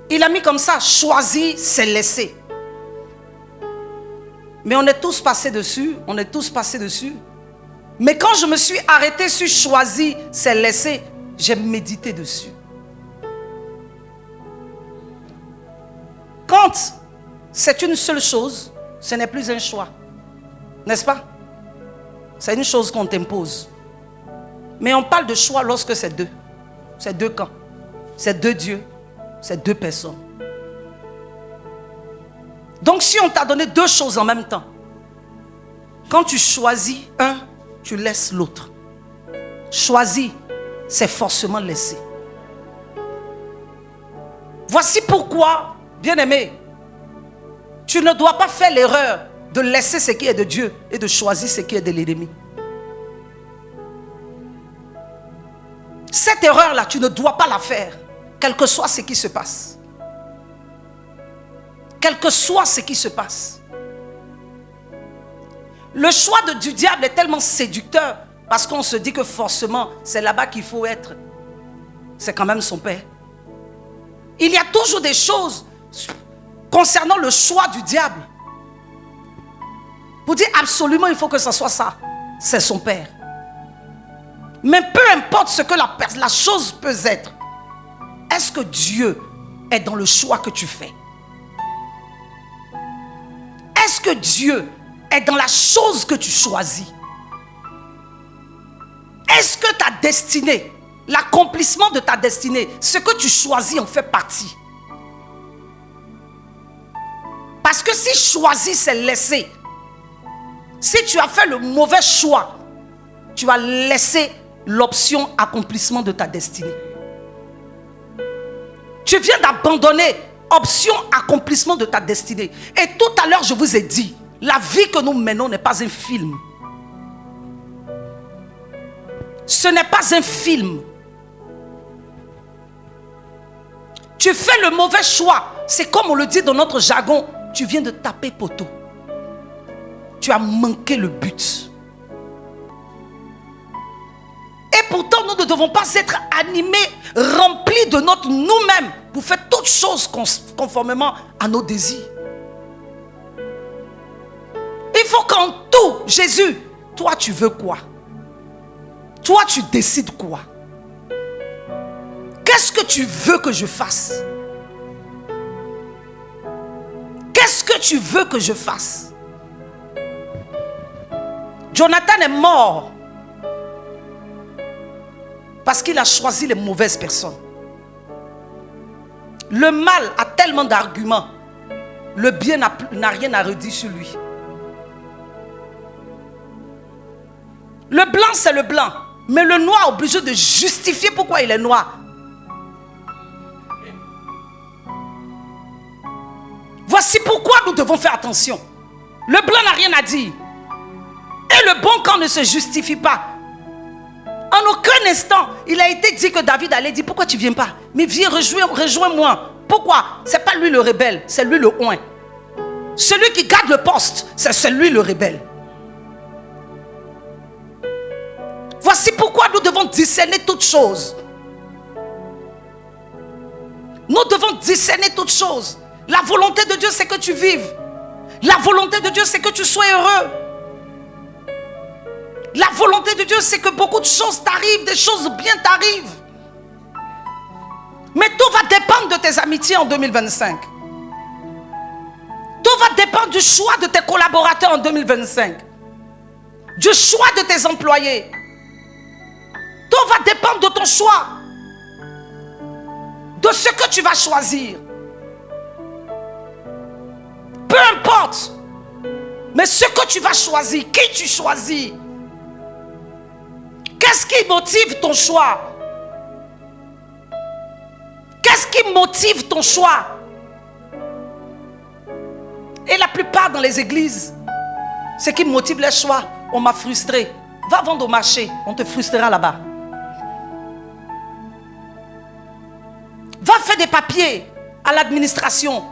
Il a mis comme ça: choisir, c'est laisser. Mais on est tous passés dessus. On est tous passés dessus. Mais quand je me suis arrêté sur choisir, c'est laisser, j'ai médité dessus. Quand c'est une seule chose, ce n'est plus un choix. N'est-ce pas? C'est une chose qu'on t'impose. Mais on parle de choix lorsque c'est deux. C'est deux camps. C'est deux dieux. C'est deux personnes. Donc si on t'a donné deux choses en même temps, quand tu choisis un, tu laisses l'autre. Choisir, c'est forcément laisser. Voici pourquoi, bien-aimé, tu ne dois pas faire l'erreur de laisser ce qui est de Dieu et de choisir ce qui est de l'ennemi. Cette erreur-là, tu ne dois pas la faire, quel que soit ce qui se passe. Quel que soit ce qui se passe. Le choix du diable est tellement séducteur parce qu'on se dit que forcément, c'est là-bas qu'il faut être. C'est quand même son père. Il y a toujours des choses concernant le choix du diable. Pour dire absolument, il faut que ce soit ça. C'est son père. Mais peu importe ce que la chose peut être, est-ce que Dieu est dans le choix que tu fais? Est-ce que Dieu est dans la chose que tu choisis? Est-ce que ta destinée, l'accomplissement de ta destinée, ce que tu choisis en fait partie? Parce que si choisir c'est laisser, si tu as fait le mauvais choix, tu vas laisser l'option accomplissement de ta destinée. Tu viens d'abandonner option accomplissement de ta destinée. Et tout à l'heure je vous ai dit, la vie que nous menons n'est pas un film. Ce n'est pas un film. Tu fais le mauvais choix, c'est comme on le dit dans notre jargon, tu viens de taper poteau. Tu as manqué le but. Et pourtant, nous ne devons pas être animés, remplis de notre nous-mêmes pour faire toutes choses conformément à nos désirs. Il faut qu'en tout, Jésus, toi tu veux quoi? Toi tu décides quoi? Qu'est-ce que tu veux que je fasse? Qu'est-ce que tu veux que je fasse? Jonathan est mort parce qu'il a choisi les mauvaises personnes. Le mal a tellement d'arguments. Le bien n'a rien à redire sur lui. Le blanc, c'est le blanc. Mais le noir est obligé de justifier pourquoi il est noir. Voici pourquoi nous devons faire attention. Le blanc n'a rien à dire. Et le bon camp ne se justifie pas. En aucun instant, il a été dit que David allait dire, pourquoi tu ne viens pas? Mais viens, rejoins-moi. Pourquoi? Ce n'est pas lui le rebelle, c'est lui le oint. Celui qui garde le poste, c'est celui le rebelle. Voici pourquoi nous devons discerner toutes choses. Nous devons discerner toutes choses. La volonté de Dieu, c'est que tu vives. La volonté de Dieu, c'est que tu sois heureux. La volonté de Dieu, c'est que beaucoup de choses t'arrivent, des choses bien t'arrivent. Mais tout va dépendre de tes amitiés en 2025. Tout va dépendre du choix de tes collaborateurs en 2025. Du choix de tes employés. Tout va dépendre de ton choix. De ce que tu vas choisir. Peu importe. Mais ce que tu vas choisir, qui tu choisis. Qu'est-ce qui motive ton choix? Qu'est-ce qui motive ton choix? Et la plupart dans les églises, ce qui motive les choix, on m'a frustré. Va vendre au marché, on te frustrera là-bas. Va faire des papiers à l'administration,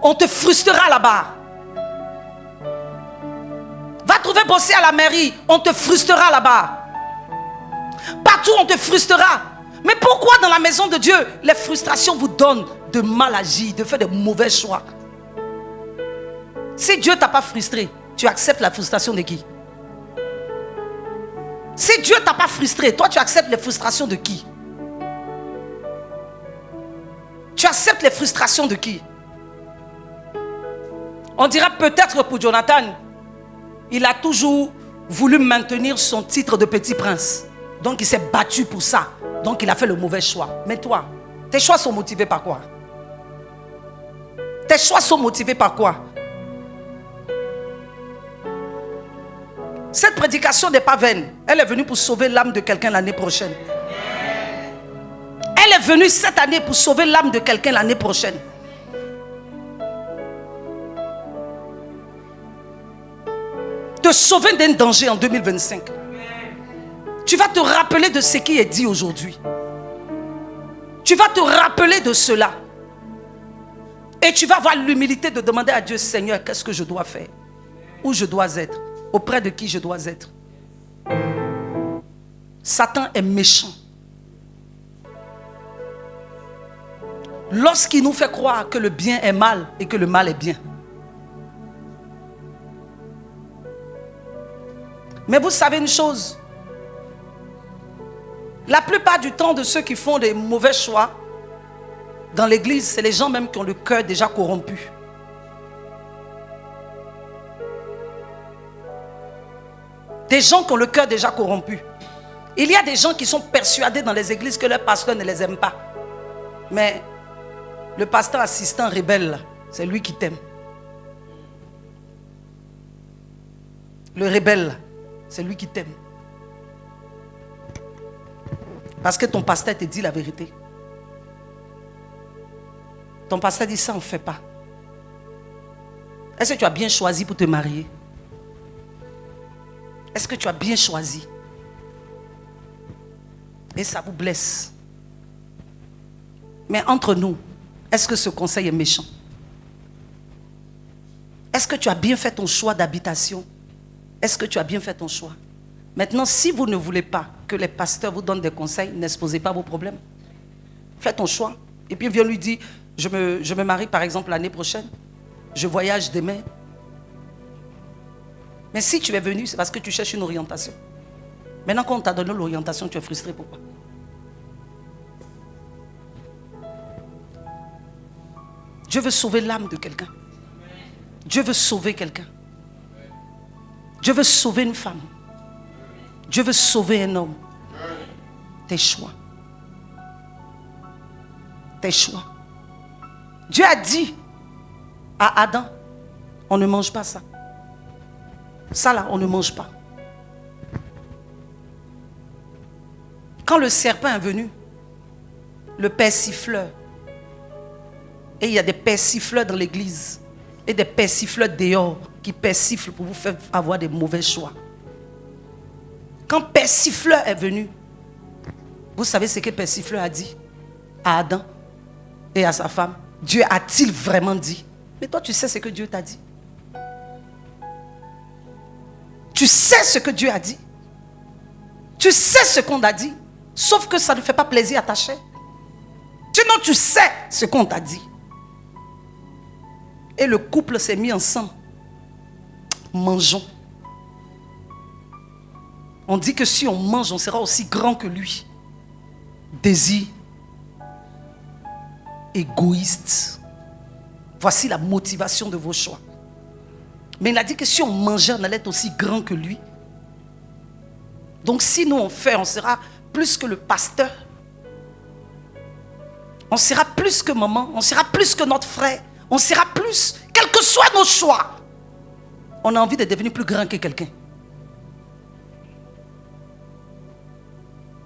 on te frustrera là-bas. Va trouver bosser à la mairie, on te frustrera là-bas. Partout on te frustrera. Mais pourquoi dans la maison de Dieu, les frustrations vous donnent de mal agir, de faire de mauvais choix? Si Dieu ne t'a pas frustré, tu acceptes la frustration de qui? Si Dieu ne t'a pas frustré, toi tu acceptes les frustrations de qui? Tu acceptes les frustrations de qui? On dira peut-être pour Jonathan, il a toujours voulu maintenir son titre de petit prince. Donc il s'est battu pour ça. Donc il a fait le mauvais choix. Mais toi, tes choix sont motivés par quoi? Tes choix sont motivés par quoi? Cette prédication n'est pas vaine. Elle est venue pour sauver l'âme de quelqu'un l'année prochaine. Elle est venue cette année pour sauver l'âme de quelqu'un l'année prochaine. Te sauver d'un danger en 2025. Tu vas te rappeler de ce qui est dit aujourd'hui. Tu vas te rappeler de cela. Et tu vas avoir l'humilité de demander à Dieu, Seigneur, qu'est-ce que je dois faire? Où je dois être? Auprès de qui je dois être? Satan est méchant. Lorsqu'il nous fait croire que le bien est mal et que le mal est bien. Mais vous savez une chose, la plupart du temps de ceux qui font des mauvais choix dans l'église, c'est les gens même qui ont le cœur déjà corrompu. Des gens qui ont le cœur déjà corrompu. Il y a des gens qui sont persuadés dans les églises que leur pasteur ne les aime pas. Mais le pasteur assistant rebelle, c'est lui qui t'aime. Le rebelle, c'est lui qui t'aime. Parce que ton pasteur te dit la vérité. Ton pasteur dit ça, on ne fait pas. Est-ce que tu as bien choisi pour te marier? Est-ce que tu as bien choisi? Et ça vous blesse. Mais entre nous, est-ce que ce conseil est méchant? Est-ce que tu as bien fait ton choix d'habitation? Est-ce que tu as bien fait ton choix? Maintenant, si vous ne voulez pas que les pasteurs vous donnent des conseils, n'exposez pas vos problèmes. Fais ton choix. Et puis viens lui dire, je me marie par exemple l'année prochaine. Je voyage demain. Mais si tu es venu, c'est parce que tu cherches une orientation. Maintenant qu'on t'a donné l'orientation, tu es frustré. Pourquoi? Dieu veut sauver l'âme de quelqu'un. Dieu veut sauver quelqu'un. Dieu veut sauver une femme. Dieu veut sauver un homme. Tes choix. Tes choix. Dieu a dit à Adam, on ne mange pas ça. Ça là, on ne mange pas. Quand le serpent est venu, le père siffleur, et il y a des pères siffleurs dans l'église, et des pères siffleurs dehors, qui persiflent pour vous faire avoir des mauvais choix. Quand père siffleur est venu, vous savez ce que père siffleur a dit à Adam et à sa femme? Dieu a-t-il vraiment dit? Mais toi, tu sais ce que Dieu t'a dit. Tu sais ce que Dieu a dit. Tu sais ce qu'on t'a dit. Sauf que ça ne fait pas plaisir à ta chair. Sinon, tu sais ce qu'on t'a dit. Et le couple s'est mis ensemble. Mangeons. On dit que si on mange, on sera aussi grand que lui. Désir. Égoïste. Voici la motivation de vos choix. Mais il a dit que si on mangeait, on allait être aussi grand que lui. Donc si nous on fait, on sera plus que le pasteur. On sera plus que maman. On sera plus que notre frère. On sera plus, quels que soient nos choix. On a envie de devenir plus grand que quelqu'un.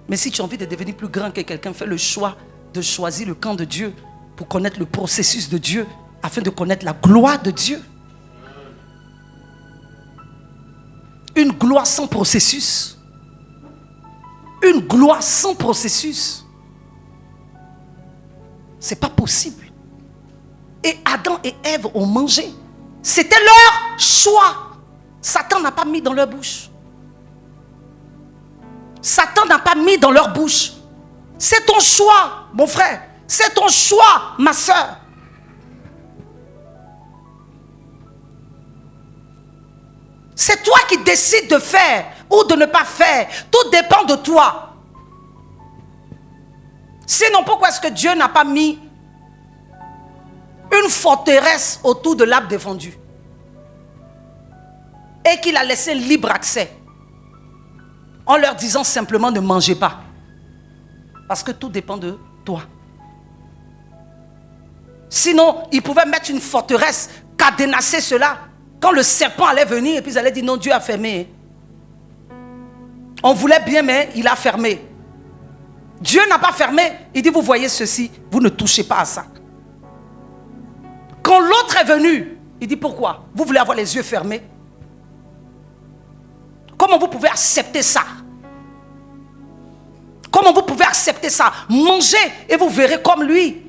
Mais si tu as envie de devenir plus grand que quelqu'un, fais le choix de choisir le camp de Dieu pour connaître le processus de Dieu, afin de connaître la gloire de Dieu. Une gloire sans processus. Une gloire sans processus. C'est pas possible. Et Adam et Ève ont mangé. C'était leur choix. Satan n'a pas mis dans leur bouche. Satan n'a pas mis dans leur bouche. C'est ton choix, mon frère. C'est ton choix, ma soeur. C'est toi qui décides de faire ou de ne pas faire. Tout dépend de toi. Sinon, pourquoi est-ce que Dieu n'a pas mis une forteresse autour de l'arbre défendu et qu'il a laissé libre accès en leur disant simplement ne mangez pas? Parce que tout dépend de toi. Sinon, ils pouvaient mettre une forteresse, cadenasser cela. Quand le serpent allait venir, et puis ils allaient dire non, Dieu a fermé. On voulait bien, mais il a fermé. Dieu n'a pas fermé. Il dit, vous voyez ceci, vous ne touchez pas à ça. Quand l'autre est venu, il dit, pourquoi? Vous voulez avoir les yeux fermés? Comment vous pouvez accepter ça? Comment vous pouvez accepter ça? Mangez et vous verrez comme lui.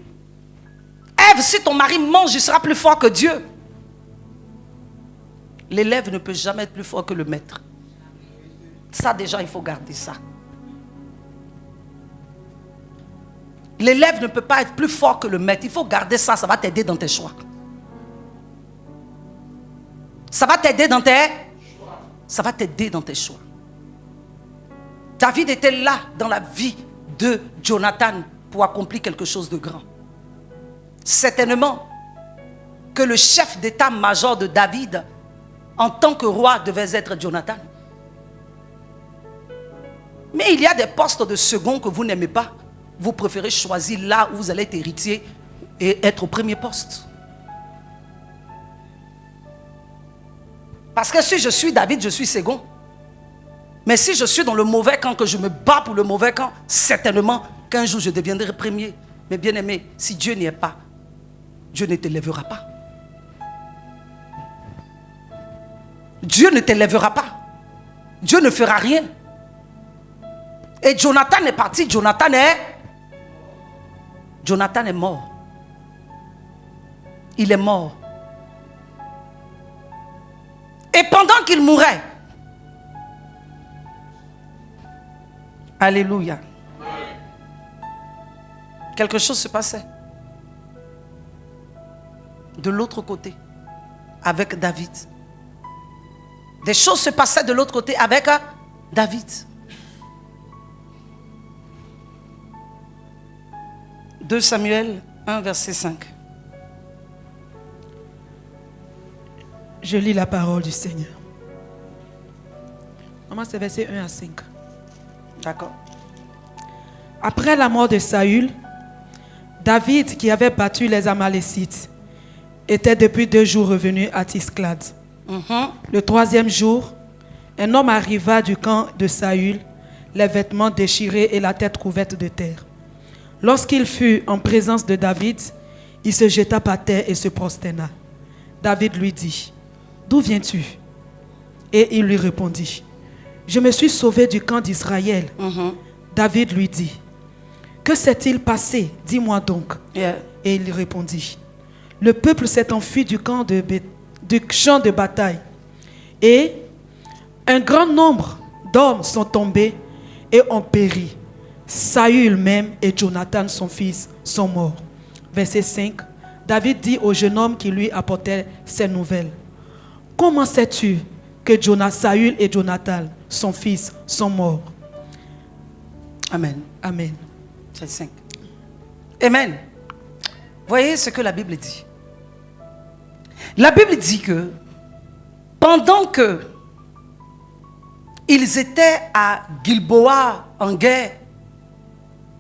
Ève, si ton mari mange, il sera plus fort que Dieu. L'élève ne peut jamais être plus fort que le maître. Ça déjà, il faut garder ça. L'élève ne peut pas être plus fort que le maître. Il faut garder ça, ça va t'aider dans tes choix. Ça va t'aider dans tes choix. Ça va t'aider dans tes choix. David était là dans la vie de Jonathan pour accomplir quelque chose de grand. Certainement que le chef d'état-major de David en tant que roi devait être Jonathan. Mais il y a des postes de second que vous n'aimez pas. Vous préférez choisir là où vous allez être héritier et être au premier poste. Parce que si je suis David, je suis second. Mais si je suis dans le mauvais camp, que je me bats pour le mauvais camp, certainement qu'un jour je deviendrai premier. Mais bien aimé, si Dieu n'y est pas, Dieu ne t'élèvera pas. Dieu ne t'élèvera pas. Dieu ne fera rien. Et Jonathan est parti. Jonathan est mort. il est mort. Et pendant qu'il mourait, alléluia, quelque chose se passait de l'autre côté avec David. Des choses se passaient de l'autre côté avec David. 2 Samuel 1, verset 5. Je lis la parole du Seigneur. Maman, c'est verset 1 à 5. D'accord. Après la mort de Saül, David, qui avait battu les Amalécites, était depuis 2 jours revenu à Tisclad. Le 3e jour, un homme arriva du camp de Saül, les vêtements déchirés et la tête couverte de terre. Lorsqu'il fut en présence de David, il se jeta par terre et se prosterna. David lui dit, « D'où viens-tu » Et il lui répondit, « Je me suis sauvé du camp d'Israël. » David lui dit, « Que s'est-il passé? Dis-moi donc. » Et il répondit, « Le peuple s'est enfui du champ de bataille, et un grand nombre d'hommes sont tombés et ont péri. Saül même et Jonathan, son fils, sont morts. » Verset 5. David dit au jeune homme qui lui apportait ces nouvelles, « Comment sais-tu que Saül et Jonathan, son fils, sont morts? » Amen. Amen. C'est 5. Amen. Voyez ce que la Bible dit. La Bible dit que pendant que ils étaient à Gilboa en guerre,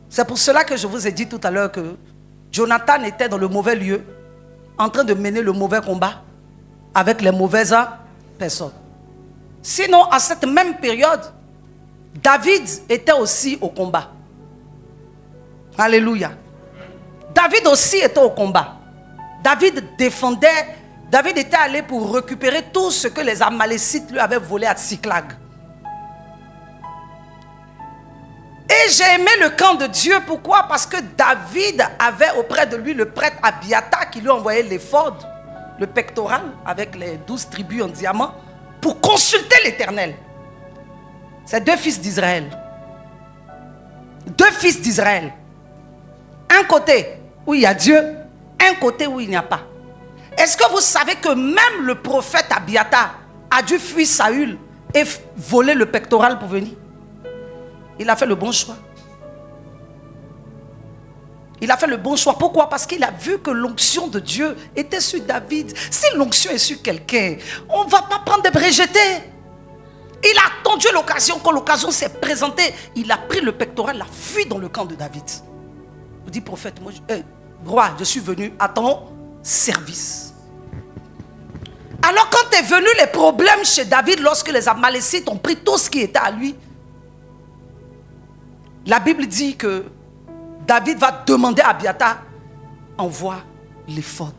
c'est pour cela que je vous ai dit tout à l'heure que Jonathan était dans le mauvais lieu, en train de mener le mauvais combat avec les mauvaises personnes. Sinon, à cette même période, David était aussi au combat. Alléluia. David aussi était au combat. David défendait, David était allé pour récupérer tout ce que les Amalécites lui avaient volé à Tsiklag. Et j'ai aimé le camp de Dieu. Pourquoi? Parce que David avait auprès de lui le prêtre Abiathar qui lui envoyait l'éphod, le pectoral avec les 12 tribus en diamant, pour consulter l'Éternel. C'est 2 fils d'Israël. 2 fils d'Israël. Un côté où il y a Dieu, un côté où il n'y a pas. Est-ce que vous savez que même le prophète Abiathar a dû fuir Saül et voler le pectoral pour venir? Il a fait le bon choix. Il a fait le bon choix. Pourquoi? Parce qu'il a vu que l'onction de Dieu était sur David. Si l'onction est sur quelqu'un, on ne va pas prendre des brejetés. Il a attendu l'occasion. Quand l'occasion s'est présentée, il a pris le pectoral, il a fui dans le camp de David. Il dit, prophète, moi, roi, je suis venu à ton service. Alors quand est venu les problèmes chez David, lorsque les Amalécites ont pris tout ce qui était à lui, la Bible dit que David va demander à Abiathar, envoie l'éphod.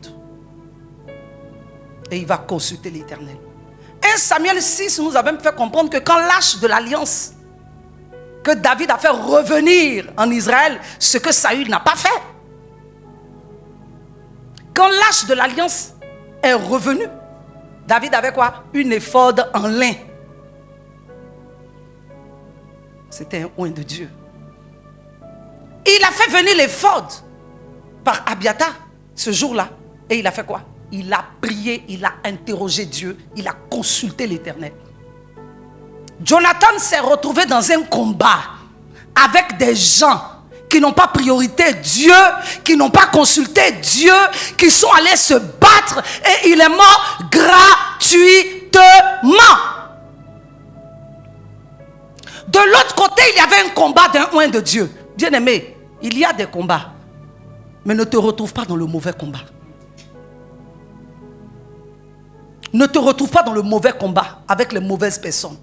Et il va consulter l'Éternel. 1 Samuel 6 nous a même fait comprendre que quand l'arche de l'alliance, que David a fait revenir en Israël, ce que Saül n'a pas fait. Quand l'arche de l'alliance est revenue, David avait quoi? Une éphode en lin. C'était un oint de Dieu. Il a fait venir l'éphod par Abiathar ce jour-là. Et il a fait quoi? Il a prié, il a interrogé Dieu, il a consulté l'Éternel. Jonathan s'est retrouvé dans un combat avec des gens qui n'ont pas priorité Dieu, qui n'ont pas consulté Dieu, qui sont allés se battre et il est mort gratuitement. De l'autre côté, il y avait un combat d'un oint de Dieu. Bien-aimé, il y a des combats, mais ne te retrouve pas dans le mauvais combat. Ne te retrouve pas dans le mauvais combat avec les mauvaises personnes.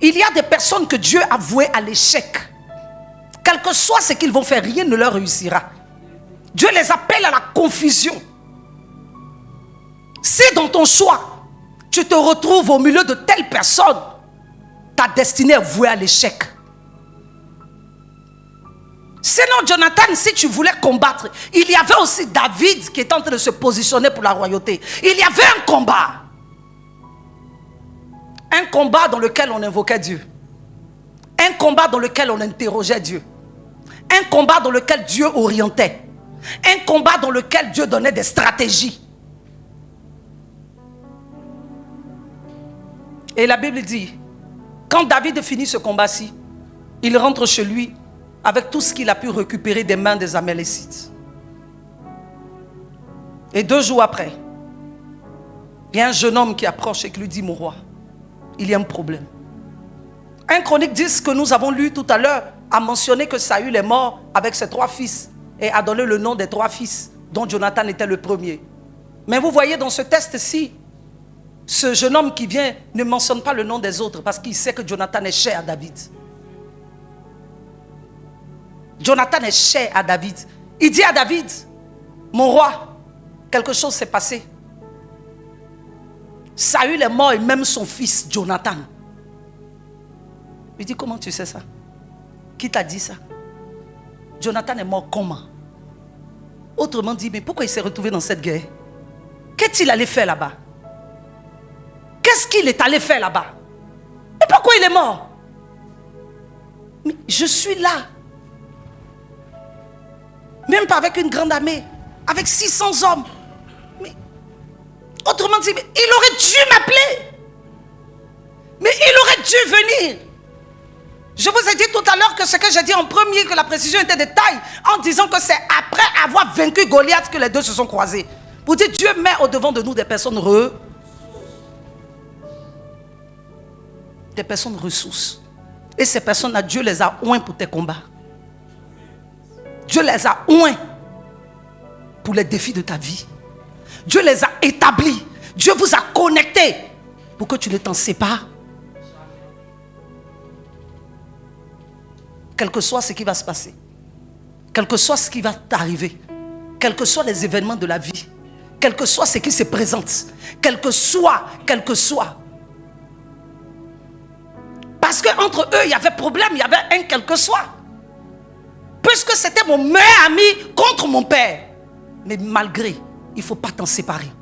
Il y a des personnes que Dieu a vouées à l'échec. Quel que soit ce qu'ils vont faire, rien ne leur réussira. Dieu les appelle à la confusion. Si dans ton choix, tu te retrouves au milieu de telles personnes, ta destinée est vouée à l'échec. Sinon, Jonathan, si tu voulais combattre, il y avait aussi David qui était en train de se positionner pour la royauté. Il y avait un combat. Un combat dans lequel on invoquait Dieu. Un combat dans lequel on interrogeait Dieu. Un combat dans lequel Dieu orientait. Un combat dans lequel Dieu donnait des stratégies. Et la Bible dit, quand David finit ce combat-ci, il rentre chez lui avec tout ce qu'il a pu récupérer des mains des Amalécites. Et 2 jours après, il y a un jeune homme qui approche et qui lui dit, mon roi, il y a un problème. 1 Chronique 10 que nous avons lu tout à l'heure a mentionné que Saül est mort avec ses 3 fils et a donné le nom des 3 fils dont Jonathan était le premier. Mais vous voyez dans ce texte-ci, ce jeune homme qui vient ne mentionne pas le nom des autres parce qu'il sait que Jonathan est cher à David. Jonathan est cher à David. Il dit à David, mon roi, quelque chose s'est passé. Saül est mort et même son fils Jonathan. Il dit, comment tu sais ça? Qui t'a dit ça? Jonathan est mort comment? Autrement dit, mais pourquoi il s'est retrouvé dans cette guerre? Qu'est-il allé faire là-bas? Qu'est-ce qu'il est allé faire là-bas? Et pourquoi il est mort? Mais je suis là. Même pas avec une grande armée, avec 600 hommes. Mais, autrement dit, mais il aurait dû m'appeler. Mais il aurait dû venir. Je vous ai dit tout à l'heure que ce que j'ai dit en premier, que la précision était de taille, en disant que c'est après avoir vaincu Goliath que les deux se sont croisés. Pour dire, Dieu met au-devant de nous des personnes ressources. Et ces personnes-là, Dieu les a oints pour tes combats. Dieu les a oints pour les défis de ta vie. Dieu les a établis. Dieu vous a connectés pour que tu ne t'en sépares. Quel que soit ce qui va se passer, quel que soit ce qui va t'arriver, quels que soient les événements de la vie, quel que soit ce qui se présente, quel que soit. Parce qu'entre eux, il y avait problème, il y avait un quel que soit. Puisque c'était mon meilleur ami contre mon père. Mais malgré, il ne faut pas t'en séparer.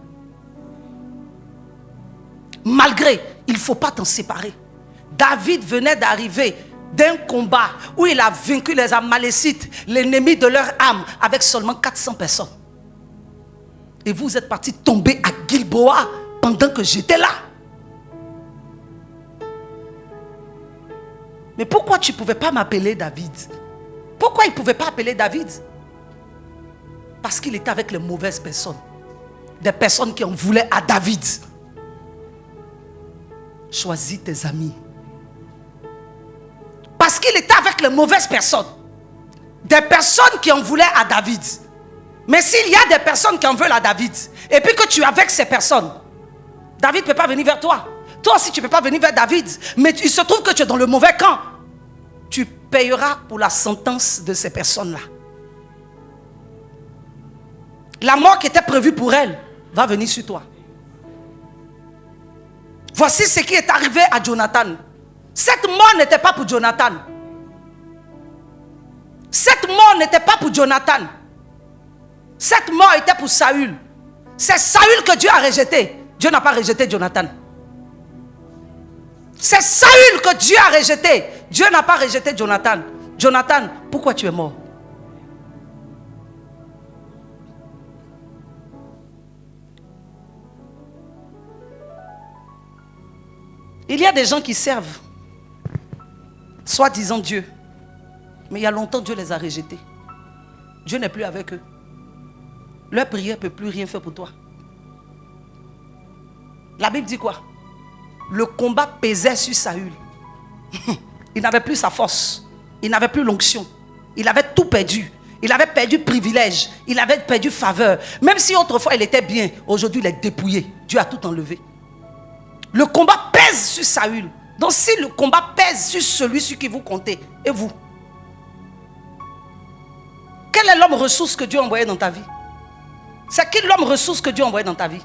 Malgré, il ne faut pas t'en séparer. David venait d'arriver d'un combat où il a vaincu les Amalécites, l'ennemi de leur âme, avec seulement 400 personnes. Et vous êtes partis tomber à Gilboa pendant que j'étais là. Mais pourquoi tu ne pouvais pas m'appeler David? Pourquoi il ne pouvait pas appeler David? Parce qu'il était avec les mauvaises personnes. Des personnes qui en voulaient à David. Choisis tes amis. Parce qu'il était avec les mauvaises personnes. Des personnes qui en voulaient à David. Mais s'il y a des personnes qui en veulent à David, et puis que tu es avec ces personnes, David ne peut pas venir vers toi. Toi aussi tu ne peux pas venir vers David. Mais il se trouve que tu es dans le mauvais camp. Tu payeras pour la sentence de ces personnes-là. La mort qui était prévue pour elle va venir sur toi. Voici ce qui est arrivé à Jonathan. Cette mort n'était pas pour Jonathan. Cette mort n'était pas pour Jonathan. Cette mort était pour Saül. C'est Saül que Dieu a rejeté. Dieu n'a pas rejeté Jonathan. C'est Saül que Dieu a rejeté. Dieu n'a pas rejeté Jonathan. Jonathan, pourquoi tu es mort? Il y a des gens qui servent, soi-disant Dieu. Mais il y a longtemps, Dieu les a rejetés. Dieu n'est plus avec eux. Leur prière ne peut plus rien faire pour toi. La Bible dit quoi? Le combat pesait sur Saül. Il n'avait plus sa force. Il n'avait plus l'onction. Il avait tout perdu. Il avait perdu privilège. Il avait perdu faveur. Même si autrefois il était bien, aujourd'hui il est dépouillé. Dieu a tout enlevé. Le combat pèse sur Saül. Donc si le combat pèse sur celui sur qui vous comptez, et vous? Quel est l'homme ressource que Dieu a envoyé dans ta vie? C'est qui l'homme ressource que Dieu a envoyé dans ta vie?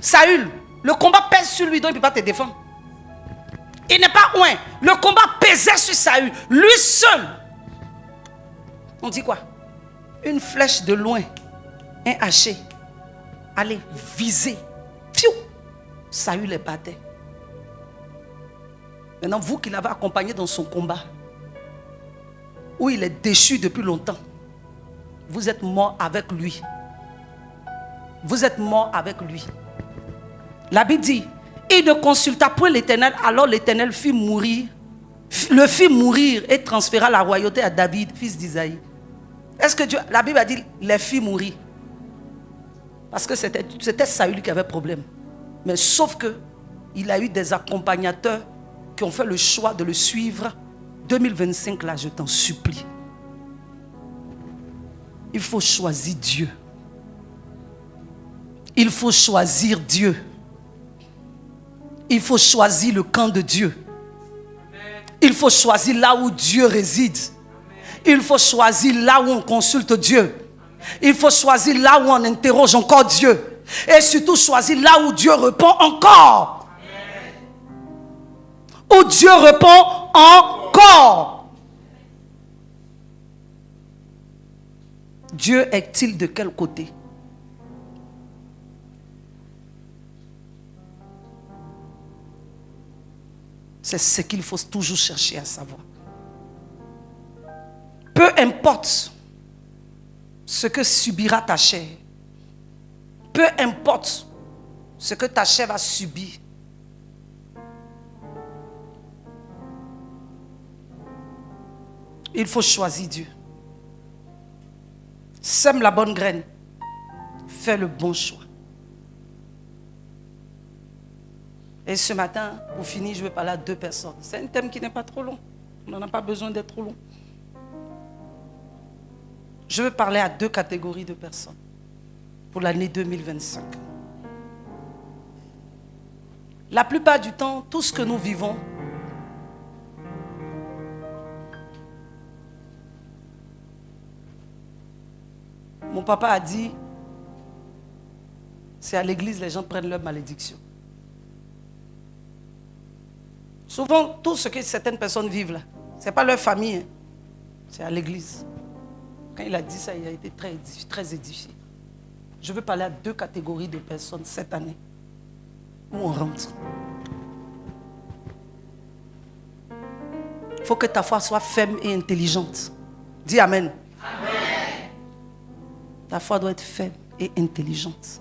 Saül, le combat pèse sur lui, donc il ne peut pas te défendre. Il n'est pas loin. Le combat pesait sur Saül. Lui seul On dit quoi? Une flèche de loin, un haché. Allez, viser. Fiou! Saül les battait. Maintenant, vous qui l'avez accompagné dans son combat, où il est déchu depuis longtemps, vous êtes mort avec lui. Vous êtes mort avec lui. La Bible dit, il ne consulta point l'Éternel, alors l'Éternel fit mourir, le fit mourir et transféra la royauté à David, fils d'Isaïe. Est-ce que Dieu, la Bible a dit, les fit mourir? Parce que c'était Saül qui avait problème. Mais sauf que il a eu des accompagnateurs qui ont fait le choix de le suivre. 2025, là, je t'en supplie. Il faut choisir Dieu. Il faut choisir Dieu. Il faut choisir le camp de Dieu. Il faut choisir là où Dieu réside. Il faut choisir là où on consulte Dieu. Il faut choisir là où on interroge encore Dieu. Et surtout choisir là où Dieu répond encore. Où Dieu répond encore. Dieu est-il de quel côté? C'est ce qu'il faut toujours chercher à savoir. Peu importe ce que subira ta chair, peu importe ce que ta chair va subir, il faut choisir Dieu. Sème la bonne graine, fais le bon choix. Et ce matin, pour finir, je vais parler à 2 personnes. C'est un thème qui n'est pas trop long. On n'en a pas besoin d'être trop long. Je veux parler à 2 catégories de personnes pour l'année 2025. La plupart du temps, tout ce que nous vivons, mon papa a dit, c'est à l'église les gens prennent leur malédiction. Souvent, tout ce que certaines personnes vivent là, ce n'est pas leur famille, hein. C'est à l'église. Quand il a dit ça, il a été très édifié. Je veux parler à 2 catégories de personnes cette année où on rentre. Il faut que ta foi soit ferme et intelligente. Dis Amen. Amen. Ta foi doit être ferme et intelligente.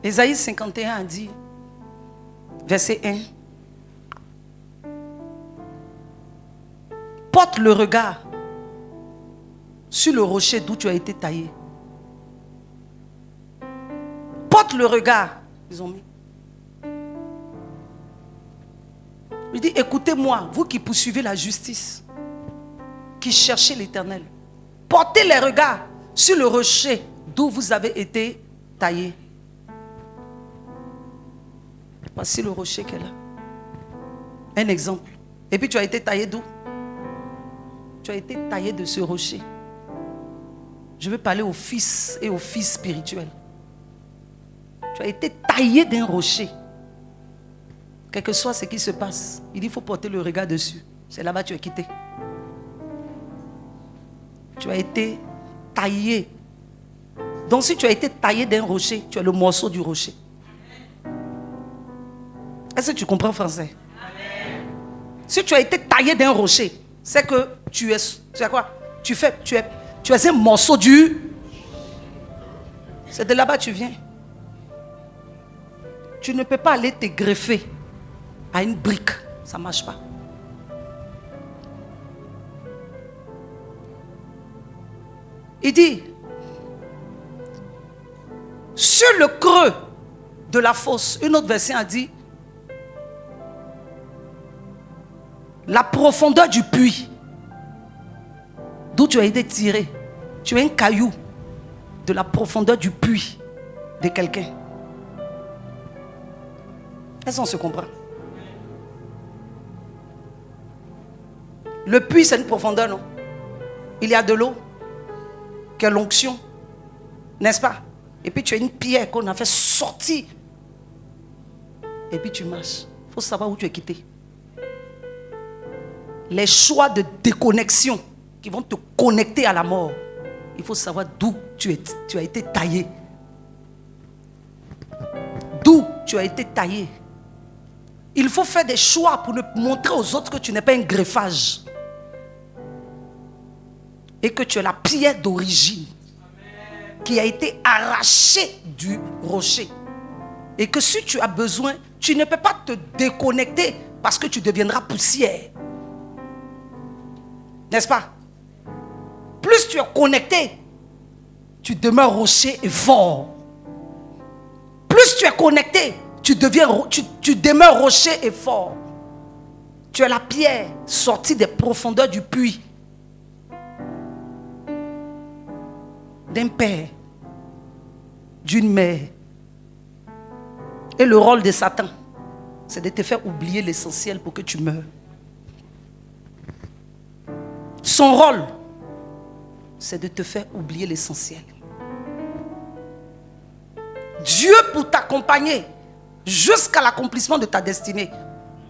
Ésaïe 51 a dit, verset 1, porte le regard sur le rocher d'où tu as été taillé. Porte le regard. Ils ont mis. Il dit, écoutez-moi, vous qui poursuivez la justice, qui cherchez l'Éternel. Portez les regards sur le rocher d'où vous avez été taillé. Voici le rocher qu'elle a. Un exemple. Et puis tu as été taillé d'où? Tu as été taillé de ce rocher. Je veux parler aux fils et aux filles spirituelles. Tu as été taillé d'un rocher. Quel que soit ce qui se passe, il dit il faut porter le regard dessus. C'est là-bas que tu es quitté. Tu as été taillé. Donc si tu as été taillé d'un rocher, tu es le morceau du rocher. Est-ce que tu comprends français? Amen. Si tu as été taillé d'un rocher, c'est que tu es quoi? Tu es un morceau du... C'est de là-bas que tu viens. Tu ne peux pas aller te greffer à une brique. Ça ne marche pas. Il dit, sur le creux de la fosse, une autre version a dit, la profondeur du puits d'où tu as été tiré. Tu es un caillou de la profondeur du puits de quelqu'un. Est-ce qu'on se comprend? Le puits, c'est une profondeur, non? Il y a de l'eau, qui est l'onction, n'est-ce pas? Et puis tu as une pierre qu'on a fait sortir. Et puis tu marches. Il faut savoir où tu es quitté. les choix de déconnexion qui vont te connecter à la mort, il faut savoir d'où tu as été taillé. D'où tu as été taillé. Il faut faire des choix pour ne montrer aux autres que tu n'es pas un greffage. Et que tu es la pierre d'origine qui a été arrachée du rocher. Et que si tu as besoin, tu ne peux pas te déconnecter parce que tu deviendras poussière. N'est-ce pas? Plus tu es connecté, tu demeures rocher et fort. Plus tu es connecté, tu demeures rocher et fort. Tu es la pierre sortie des profondeurs du puits d'un père, d'une mère. Et le rôle de Satan, c'est de te faire oublier l'essentiel pour que tu meurs. Son rôle, c'est de te faire oublier l'essentiel. Dieu, pour t'accompagner jusqu'à l'accomplissement de ta destinée,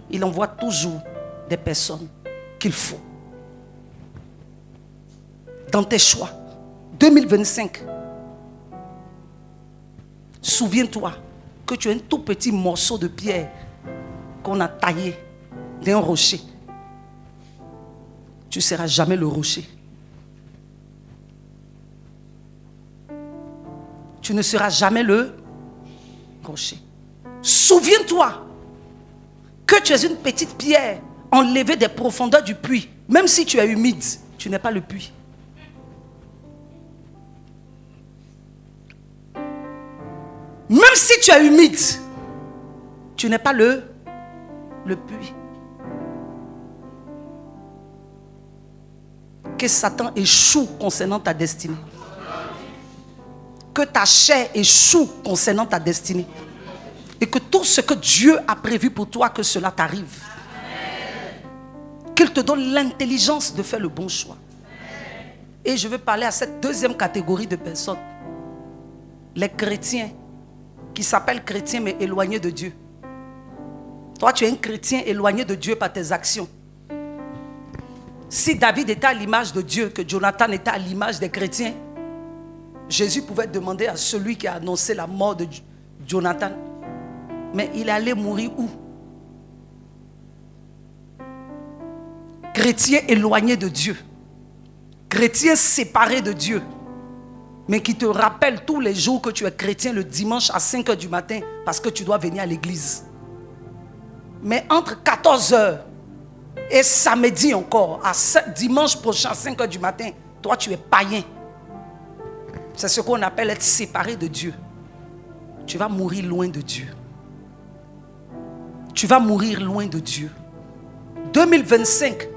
il envoie toujours des personnes qu'il faut. Dans tes choix, 2025, souviens-toi que tu es un tout petit morceau de pierre qu'on a taillé d'un rocher. Tu ne seras jamais le rocher. Tu ne seras jamais le rocher. Souviens-toi que tu es une petite pierre enlevée des profondeurs du puits. Même si tu es humide, tu n'es pas le puits. Même si tu es humide, tu n'es pas le puits. Que Satan échoue concernant ta destinée. Que ta chair échoue concernant ta destinée. Et que tout ce que Dieu a prévu pour toi, que cela t'arrive. Qu'il te donne l'intelligence de faire le bon choix. Et je veux parler à cette deuxième catégorie de personnes. Les chrétiens qui s'appellent chrétiens mais éloignés de Dieu. Toi, tu es un chrétien éloigné de Dieu par tes actions. Si David était à l'image de Dieu, que Jonathan était à l'image des chrétiens, Jésus pouvait demander à celui qui a annoncé la mort de Jonathan, mais il allait mourir où? Chrétien éloigné de Dieu, chrétien séparé de Dieu, mais qui te rappelle tous les jours que tu es chrétien le dimanche à 5h du matin parce que tu dois venir à l'église. Mais entre 14h et samedi encore, dimanche prochain à 5h du matin, toi tu es païen. C'est ce qu'on appelle être séparé de Dieu. Tu vas mourir loin de Dieu. Tu vas mourir loin de Dieu. 2025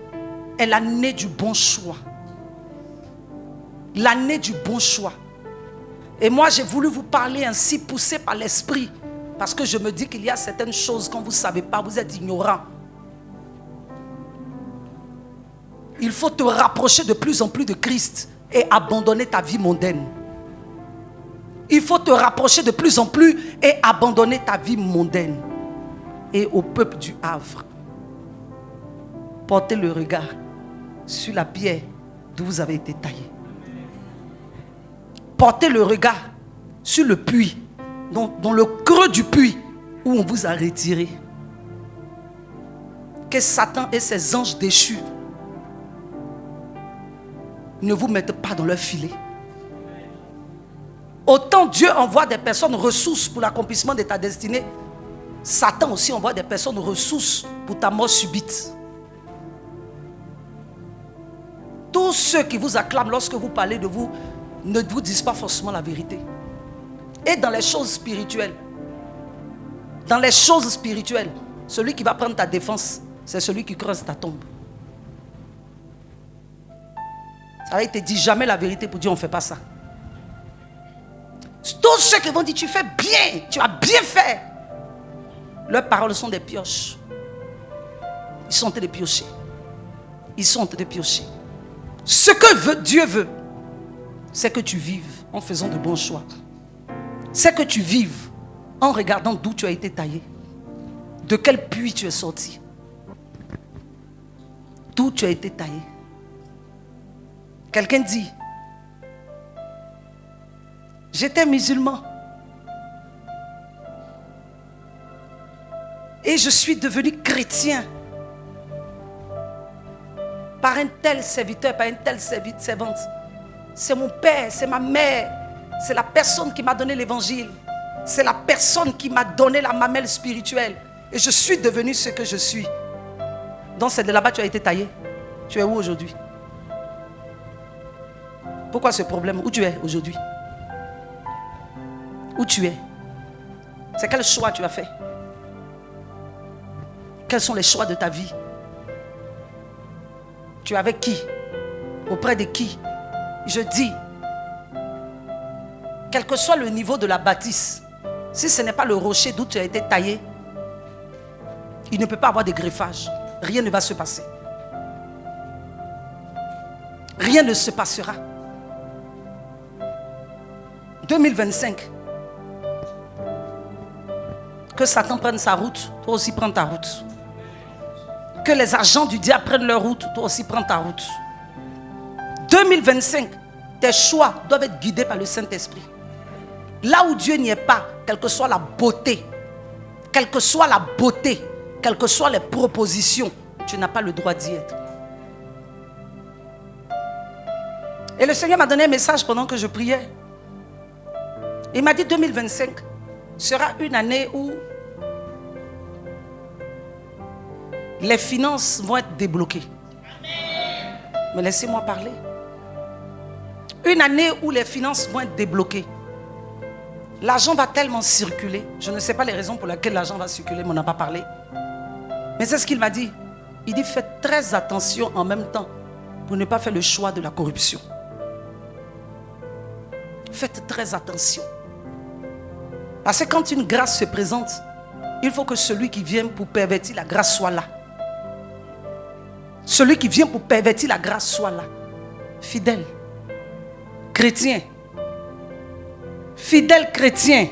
est l'année du bon choix. L'année du bon choix. Et moi j'ai voulu vous parler ainsi, poussé par l'esprit, parce que je me dis qu'il y a certaines choses quand vous ne savez pas, vous êtes ignorant. Il faut te rapprocher de plus en plus de Christ et abandonner ta vie mondaine. Il faut te rapprocher de plus en plus et abandonner ta vie mondaine. Et au peuple du Havre, portez le regard sur la pierre d'où vous avez été taillé. Portez le regard sur le puits, dans le creux du puits où on vous a retiré. Que Satan et ses anges déchus ne vous mettent pas dans leur filet. Autant Dieu envoie des personnes ressources pour l'accomplissement de ta destinée, Satan aussi envoie des personnes ressources pour ta mort subite. Tous ceux qui vous acclament lorsque vous parlez de vous ne vous disent pas forcément la vérité. Et dans les choses spirituelles, celui qui va prendre ta défense, c'est celui qui creuse ta tombe. Alors il ne te dit jamais la vérité pour dire on ne fait pas ça. Tous ceux qui vont dire tu fais bien, tu as bien fait, leurs paroles sont des pioches. Ils sont en train de piocher. Ils sont en train de piocher. Ce que Dieu veut, c'est que tu vives en faisant de bons choix. C'est que tu vives en regardant d'où tu as été taillé. De quel puits tu es sorti. d'où tu as été taillé. Quelqu'un dit, j'étais musulman et je suis devenu chrétien par un tel serviteur, par une telle servante. C'est mon père, c'est ma mère, c'est la personne qui m'a donné l'évangile, c'est la personne qui m'a donné la mamelle spirituelle et je suis devenu ce que je suis. Donc c'est de là-bas que tu as été taillé. Tu es où aujourd'hui? Pourquoi ce problème? Où tu es aujourd'hui? Où tu es? C'est quel choix tu as fait? Quels sont les choix de ta vie? Tu es avec qui? Auprès de qui? Je dis, quel que soit le niveau de la bâtisse, si ce n'est pas le rocher d'où tu as été taillé, il ne peut pas avoir de greffage. Rien ne va se passer. Rien ne se passera. 2025. Que Satan prenne sa route, toi aussi prends ta route. Que les agents du diable prennent leur route, toi aussi prends ta route. 2025, tes choix doivent être guidés par le Saint-Esprit. Là où Dieu n'y est pas, quelle que soit la beauté, quelle que soit la beauté, quelles que soient les propositions, tu n'as pas le droit d'y être. Et le Seigneur m'a donné un message pendant que je priais. Il m'a dit 2025 sera une année où les finances vont être débloquées. Mais laissez-moi parler. Une année où les finances vont être débloquées. L'argent va tellement circuler. Je ne sais pas les raisons pour lesquelles l'argent va circuler, mais on n'a pas parlé. Mais c'est ce qu'il m'a dit. Il dit faites très attention en même temps pour ne pas faire le choix de la corruption. Faites très attention. Parce que quand une grâce se présente, il faut que celui qui vient pour pervertir la grâce soit là. Celui qui vient pour pervertir la grâce soit là. Fidèle. Chrétien. Fidèle chrétien.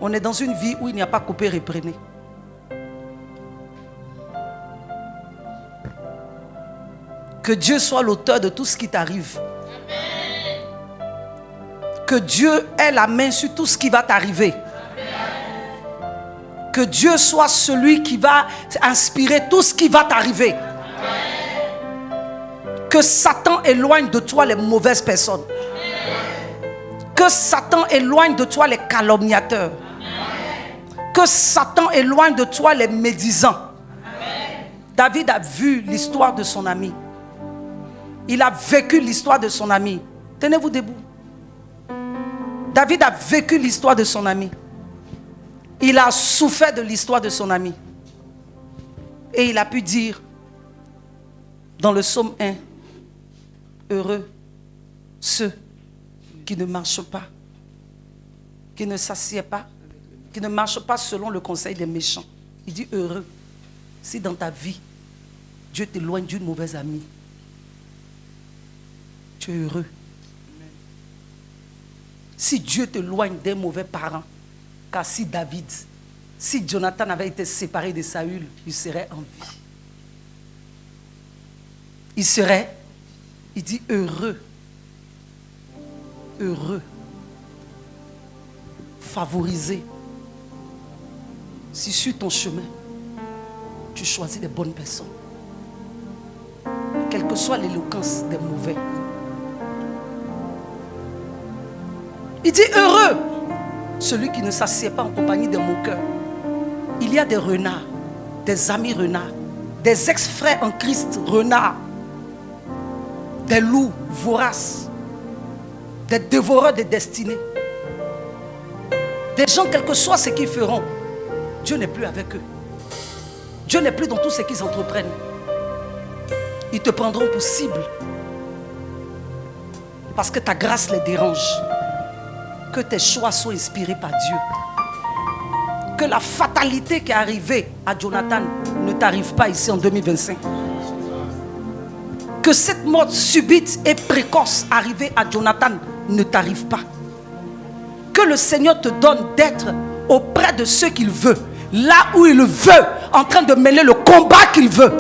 On est dans une vie où il n'y a pas coupé, reprenez. Que Dieu soit l'auteur de tout ce qui t'arrive. Que Dieu ait la main sur tout ce qui va t'arriver. Que Dieu soit celui qui va inspirer tout ce qui va t'arriver. Que Satan éloigne de toi les mauvaises personnes. Que Satan éloigne de toi les calomniateurs. Que Satan éloigne de toi les médisants. David a vu l'histoire de son ami. Il a vécu l'histoire de son ami. Tenez-vous debout. David a vécu l'histoire de son ami. Il a souffert de l'histoire de son ami. Et il a pu dire dans le psaume 1, heureux ceux qui ne marchent pas, qui ne s'assiedent pas, qui ne marchent pas selon le conseil des méchants. Il dit heureux si dans ta vie, Dieu t'éloigne d'une mauvaise amie. Tu es heureux. Si Dieu t'éloigne des mauvais parents, car si David, si Jonathan avait été séparé de Saül, il serait en vie. Il serait, il dit heureux, heureux, favorisé. Si sur ton chemin, tu choisis les bonnes personnes, quelle que soit l'éloquence des mauvais. Il dit heureux celui qui ne s'assied pas en compagnie des moqueurs. Il y a des renards, des amis renards, des ex-frères en Christ renards, des loups voraces, des dévoreurs de destinée. Des gens, quel que soit ce qu'ils feront, Dieu n'est plus avec eux. Dieu n'est plus dans tout ce qu'ils entreprennent. Ils te prendront pour cible parce que ta grâce les dérange. Que tes choix soient inspirés par Dieu. Que la fatalité qui est arrivée à Jonathan ne t'arrive pas ici en 2025. Que cette mort subite et précoce arrivée à Jonathan ne t'arrive pas. Que le Seigneur te donne d'être auprès de ceux qu'il veut, là où il veut, en train de mêler le combat qu'il veut.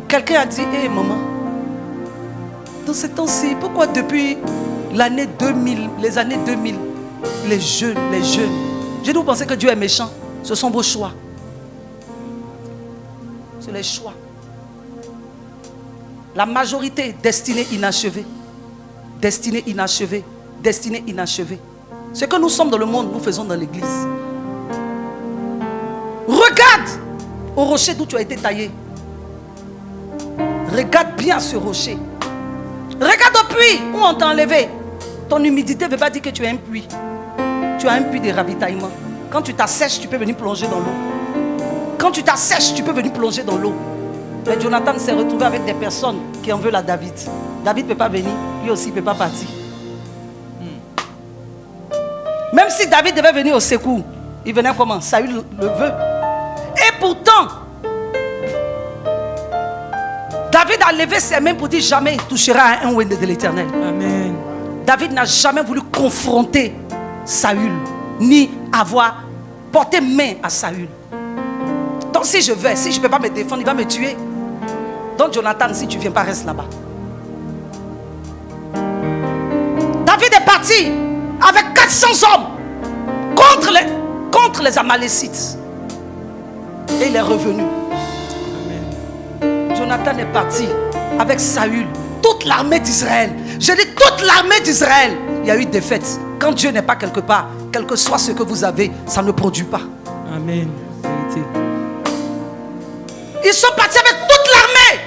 Quelqu'un a dit, hé maman, dans ces temps-ci, pourquoi depuis l'année 2000, les années 2000, les jeunes, je dis, vous pensez que Dieu est méchant? Ce sont vos choix. C'est les choix. La majorité, destinée inachevée. Destinée inachevée. Destinée inachevée. Ce que nous sommes dans le monde, nous faisons dans l'église. Regarde au rocher d'où tu as été taillé. Regarde bien ce rocher. Regarde au puits où on t'a enlevé. Ton humidité ne veut pas dire que tu as un puits. Tu as un puits de ravitaillement. Quand tu t'assèches, tu peux venir plonger dans l'eau. Quand tu t'assèches, tu peux venir plonger dans l'eau. Mais Jonathan s'est retrouvé avec des personnes qui en veulent à David. David ne peut pas venir, lui aussi ne peut pas partir. Même si David devait venir au secours, il venait comment? Saül le veut. Et pourtant, David a levé ses mains pour dire jamais il touchera à un oint de l'Éternel. Amen. David n'a jamais voulu confronter Saül, ni avoir porté main à Saül. Donc si je ne peux pas me défendre, il va me tuer. Donc Jonathan, si tu ne viens pas, reste là-bas. David est parti avec 400 hommes contre les Amalécites. Et il est revenu. Amen. Jonathan est parti avec Saül, toute l'armée d'Israël. Je dis toute l'armée d'Israël. Il y a eu des défaite. Quand Dieu n'est pas quelque part, quel que soit ce que vous avez, ça ne produit pas. Amen. Ils sont partis avec toute l'armée.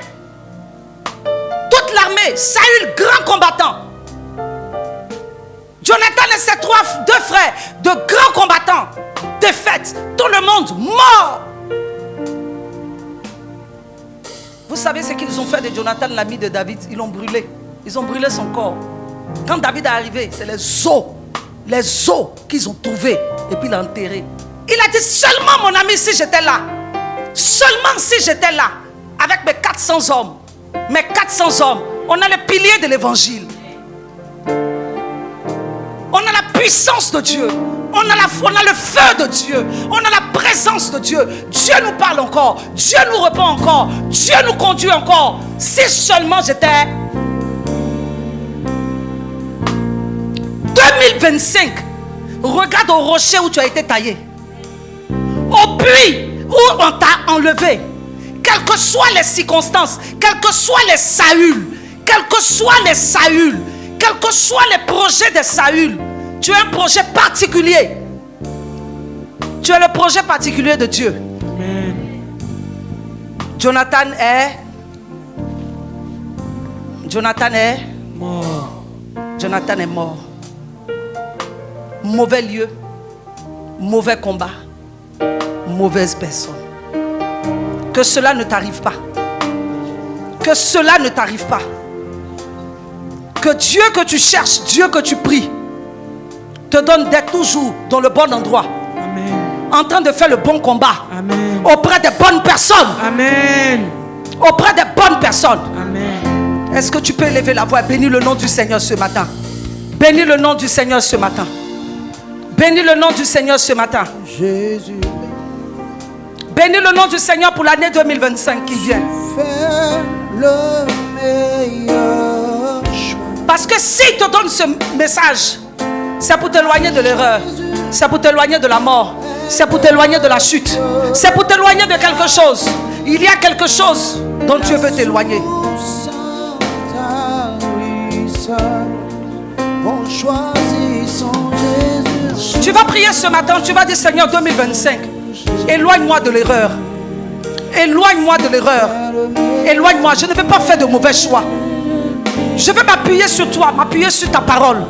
Toute l'armée. Saül, grand combattant. Jonathan et ses deux frères, de grands combattants. Défaite. Tout le monde mort. Vous savez ce qu'ils ont fait de Jonathan, l'ami de David? Ils l'ont brûlé. Ils ont brûlé son corps. Quand David est arrivé, c'est les os qu'ils ont trouvés. Et puis il l'a enterré. Il a dit seulement mon ami si j'étais là. Seulement si j'étais là. Avec mes 400 hommes. Mes 400 hommes. On a le pilier de l'évangile. On a la puissance de Dieu. On a le feu de Dieu. On a la présence de Dieu. Dieu nous parle encore. Dieu nous répond encore. Dieu nous conduit encore. Si seulement j'étais 2025. Regarde au rocher où tu as été taillé. Au puits où on t'a enlevé. Quelles que soient les circonstances, quels que soient les Saül, quels que soient les Saül, quels que soient les projets de Saül, tu as un projet particulier. Tu as le projet particulier de Dieu. Amen. Jonathan est mort. Jonathan est mort. Mauvais lieu, mauvais combat, mauvaise personne. Que cela ne t'arrive pas. Que cela ne t'arrive pas. Que Dieu que tu cherches, Dieu que tu pries, te donne d'être toujours dans le bon endroit. Amen. En train de faire le bon combat. Amen. Auprès des bonnes personnes. Amen. Auprès des bonnes personnes. Amen. Est-ce que tu peux élever la voix et bénir le nom du Seigneur ce matin? Bénis le nom du Seigneur ce matin. Bénis le nom du Seigneur ce matin. Jésus. Bénis le nom du Seigneur pour l'année 2025 qui vient. Fais le meilleur choix. Parce que s'il te donne ce message, c'est pour t'éloigner de l'erreur. C'est pour t'éloigner de la mort. C'est pour t'éloigner de la chute. C'est pour t'éloigner de quelque chose. Il y a quelque chose dont Dieu veut t'éloigner. Tu vas prier ce matin. Tu vas dire Seigneur 2025. Éloigne-moi de l'erreur. Éloigne-moi de l'erreur. Éloigne-moi. Je ne veux pas faire de mauvais choix. Je veux m'appuyer sur toi, m'appuyer sur ta parole.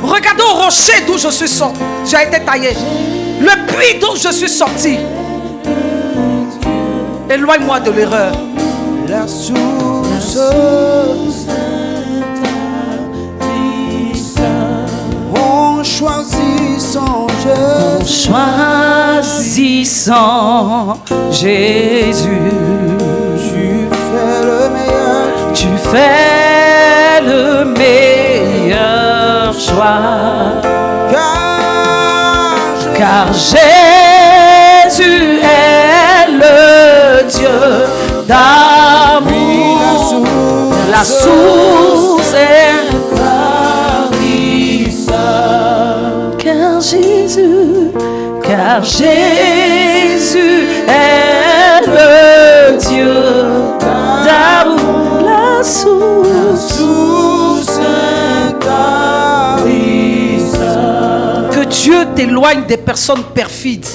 Regardez au rocher d'où je suis sorti. J'ai été taillé. Le puits d'où je suis sorti. Éloigne-moi de l'erreur. La source. En choisissant Jésus. En choisissant Jésus. Tu fais le meilleur. Tu fais le meilleur choix. Car Jésus est d'amour, la source intarissable. Car Jésus est le Dieu d'amour, la source intarissable. Que Dieu t'éloigne des personnes perfides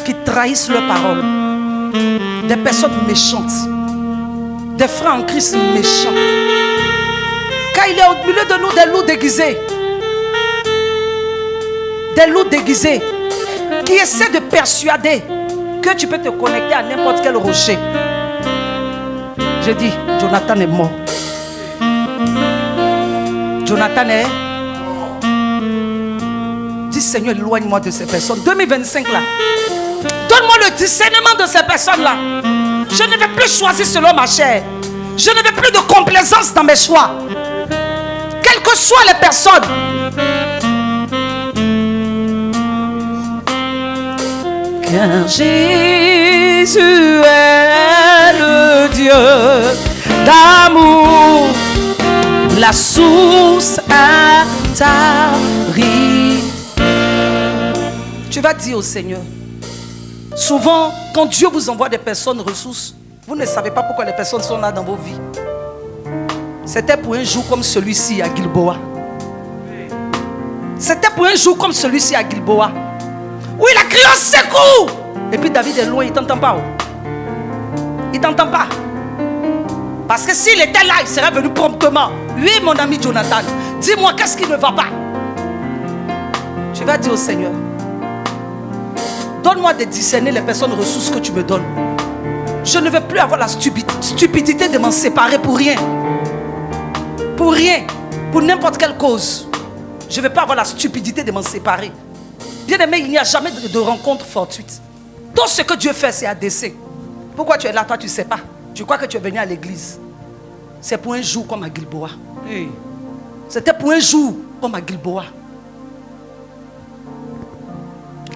qui trahissent leurs paroles, des personnes méchantes, des frères en Christ méchants. Car il est au milieu de nous des loups déguisés. Des loups déguisés qui essaient de persuader que tu peux te connecter à n'importe quel rocher. Je dis, Jonathan est mort. Jonathan est mort. Dis, Seigneur, éloigne-moi de ces personnes. 2025 là. Donne-moi le discernement de ces personnes-là. Je ne vais plus choisir selon ma chair. Je ne veux plus de complaisance dans mes choix. Quelles que soient les personnes. Car Jésus est le Dieu d'amour, la source intarissable. Tu vas dire au Seigneur, souvent, quand Dieu vous envoie des personnes ressources, vous ne savez pas pourquoi les personnes sont là dans vos vies. C'était pour un jour comme celui-ci à Gilboa. C'était pour un jour comme celui-ci à Gilboa. Où il a crié au secours. Et puis David est loin, il ne t'entend pas. Il ne t'entend pas. Parce que s'il était là, il serait venu promptement. Oui, mon ami Jonathan, dis-moi qu'est-ce qui ne va pas. Tu vas dire au Seigneur, donne-moi de discerner les personnes ressources que tu me donnes. Je ne veux plus avoir la stupidité de m'en séparer pour rien. Pour rien. Pour n'importe quelle cause. Je ne veux pas avoir la stupidité de m'en séparer. Bien aimé, il n'y a jamais de rencontre fortuite. Tout ce que Dieu fait, c'est à dessein. Pourquoi tu es là, toi, tu ne sais pas. Tu crois que tu es venu à l'église. C'est pour un jour comme à Gilboa. Hey. C'était pour un jour comme à Gilboa.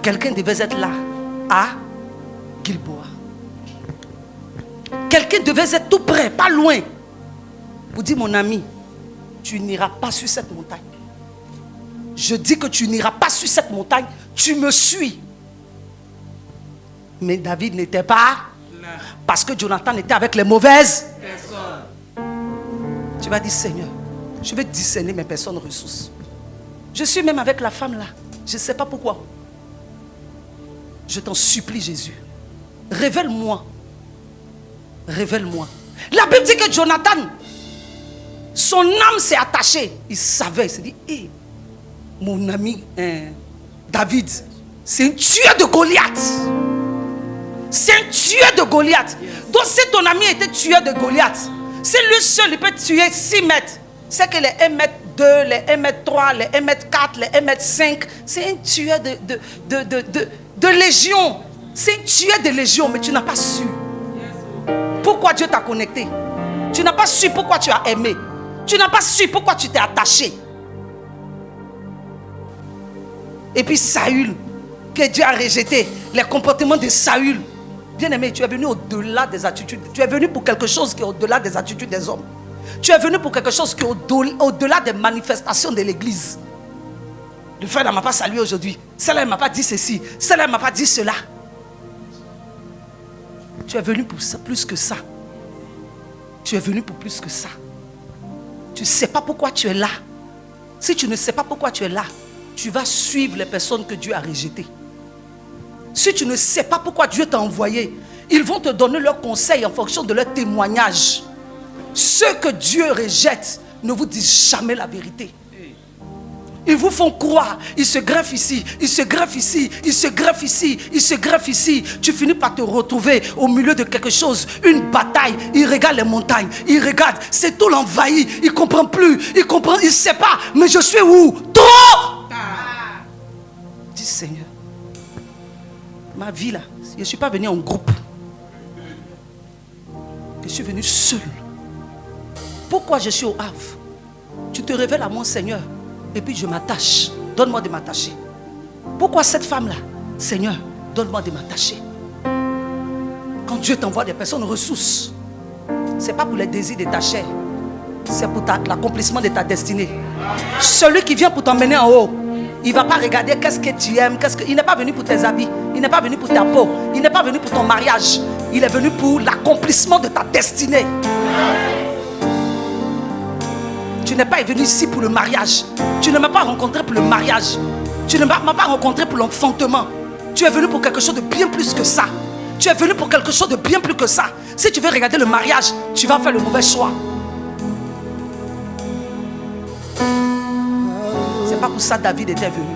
Quelqu'un devait être là, à Gilboa. Quelqu'un devait être tout près, pas loin. Pour dire, mon ami, tu n'iras pas sur cette montagne. Je dis que tu n'iras pas sur cette montagne. Tu me suis. Mais David n'était pas là. Parce que Jonathan était avec les mauvaises personnes. Tu vas dire, Seigneur, je vais discerner mes personnes ressources. Je suis même avec la femme là. Je ne sais pas pourquoi. Je t'en supplie, Jésus. Révèle-moi. Révèle-moi. La Bible dit que Jonathan, son âme s'est attachée. Il savait, il s'est dit, hey, mon ami David, c'est un tueur de Goliath. C'est un tueur de Goliath. Donc si ton ami était tueur de Goliath, si lui seul il peut tuer 6 mètres, c'est que les 1 mètre 2, les 1 mètre 3, les 1 mètre 4, les 1 mètre 5, c'est un tueur de légion. C'est un tueur de légion, mais tu n'as pas su pourquoi Dieu t'a connecté. Tu n'as pas su pourquoi tu as aimé. Tu n'as pas su pourquoi tu t'es attaché. Et puis Saül, que Dieu a rejeté, les comportements de Saül. Bien aimé, tu es venu au-delà des attitudes. Tu es venu pour quelque chose qui est au-delà des attitudes des hommes. Tu es venu pour quelque chose qui est au-delà des manifestations de l'église. Le frère ne m'a pas salué aujourd'hui. Celle-là ne m'a pas dit ceci. Celle-là ne m'a pas dit cela. Tu es venu pour ça, plus que ça. Tu es venu pour plus que ça. Tu ne sais pas pourquoi tu es là. Si tu ne sais pas pourquoi tu es là, tu vas suivre les personnes que Dieu a rejetées. Si tu ne sais pas pourquoi Dieu t'a envoyé, ils vont te donner leurs conseils en fonction de leurs témoignages. Ceux que Dieu rejette ne vous disent jamais la vérité. Ils vous font croire, ils se greffent ici, ils se greffent ici, ils se greffent ici, ils se greffent ici. Tu finis par te retrouver au milieu de quelque chose, une bataille. Il regarde les montagnes, il regarde, c'est tout l'envahi. Il ne comprend plus, il ne sait pas, mais je suis où? Trop! Dis Seigneur, ma vie là, je ne suis pas venu en groupe. Je suis venu seul. Pourquoi je suis au Havre? Tu te révèles à moi, Seigneur. Et puis je m'attache. Donne-moi de m'attacher. Pourquoi cette femme-là? Seigneur, donne-moi de m'attacher. Quand Dieu t'envoie des personnes ressources, ce n'est pas pour les désirs de ta chair, c'est pour l'accomplissement de ta destinée. Celui qui vient pour t'emmener en haut, il ne va pas regarder qu'est-ce que tu aimes, il n'est pas venu pour tes habits, il n'est pas venu pour ta peau, il n'est pas venu pour ton mariage, il est venu pour l'accomplissement de ta destinée. Tu n'es pas venu ici pour le mariage, tu ne m'as pas rencontré pour le mariage, tu ne m'as pas rencontré pour l'enfantement. Tu es venu pour quelque chose de bien plus que ça. Tu es venu pour quelque chose de bien plus que ça. Si tu veux regarder le mariage, tu vas faire le mauvais choix. C'est pas pour ça que David était venu.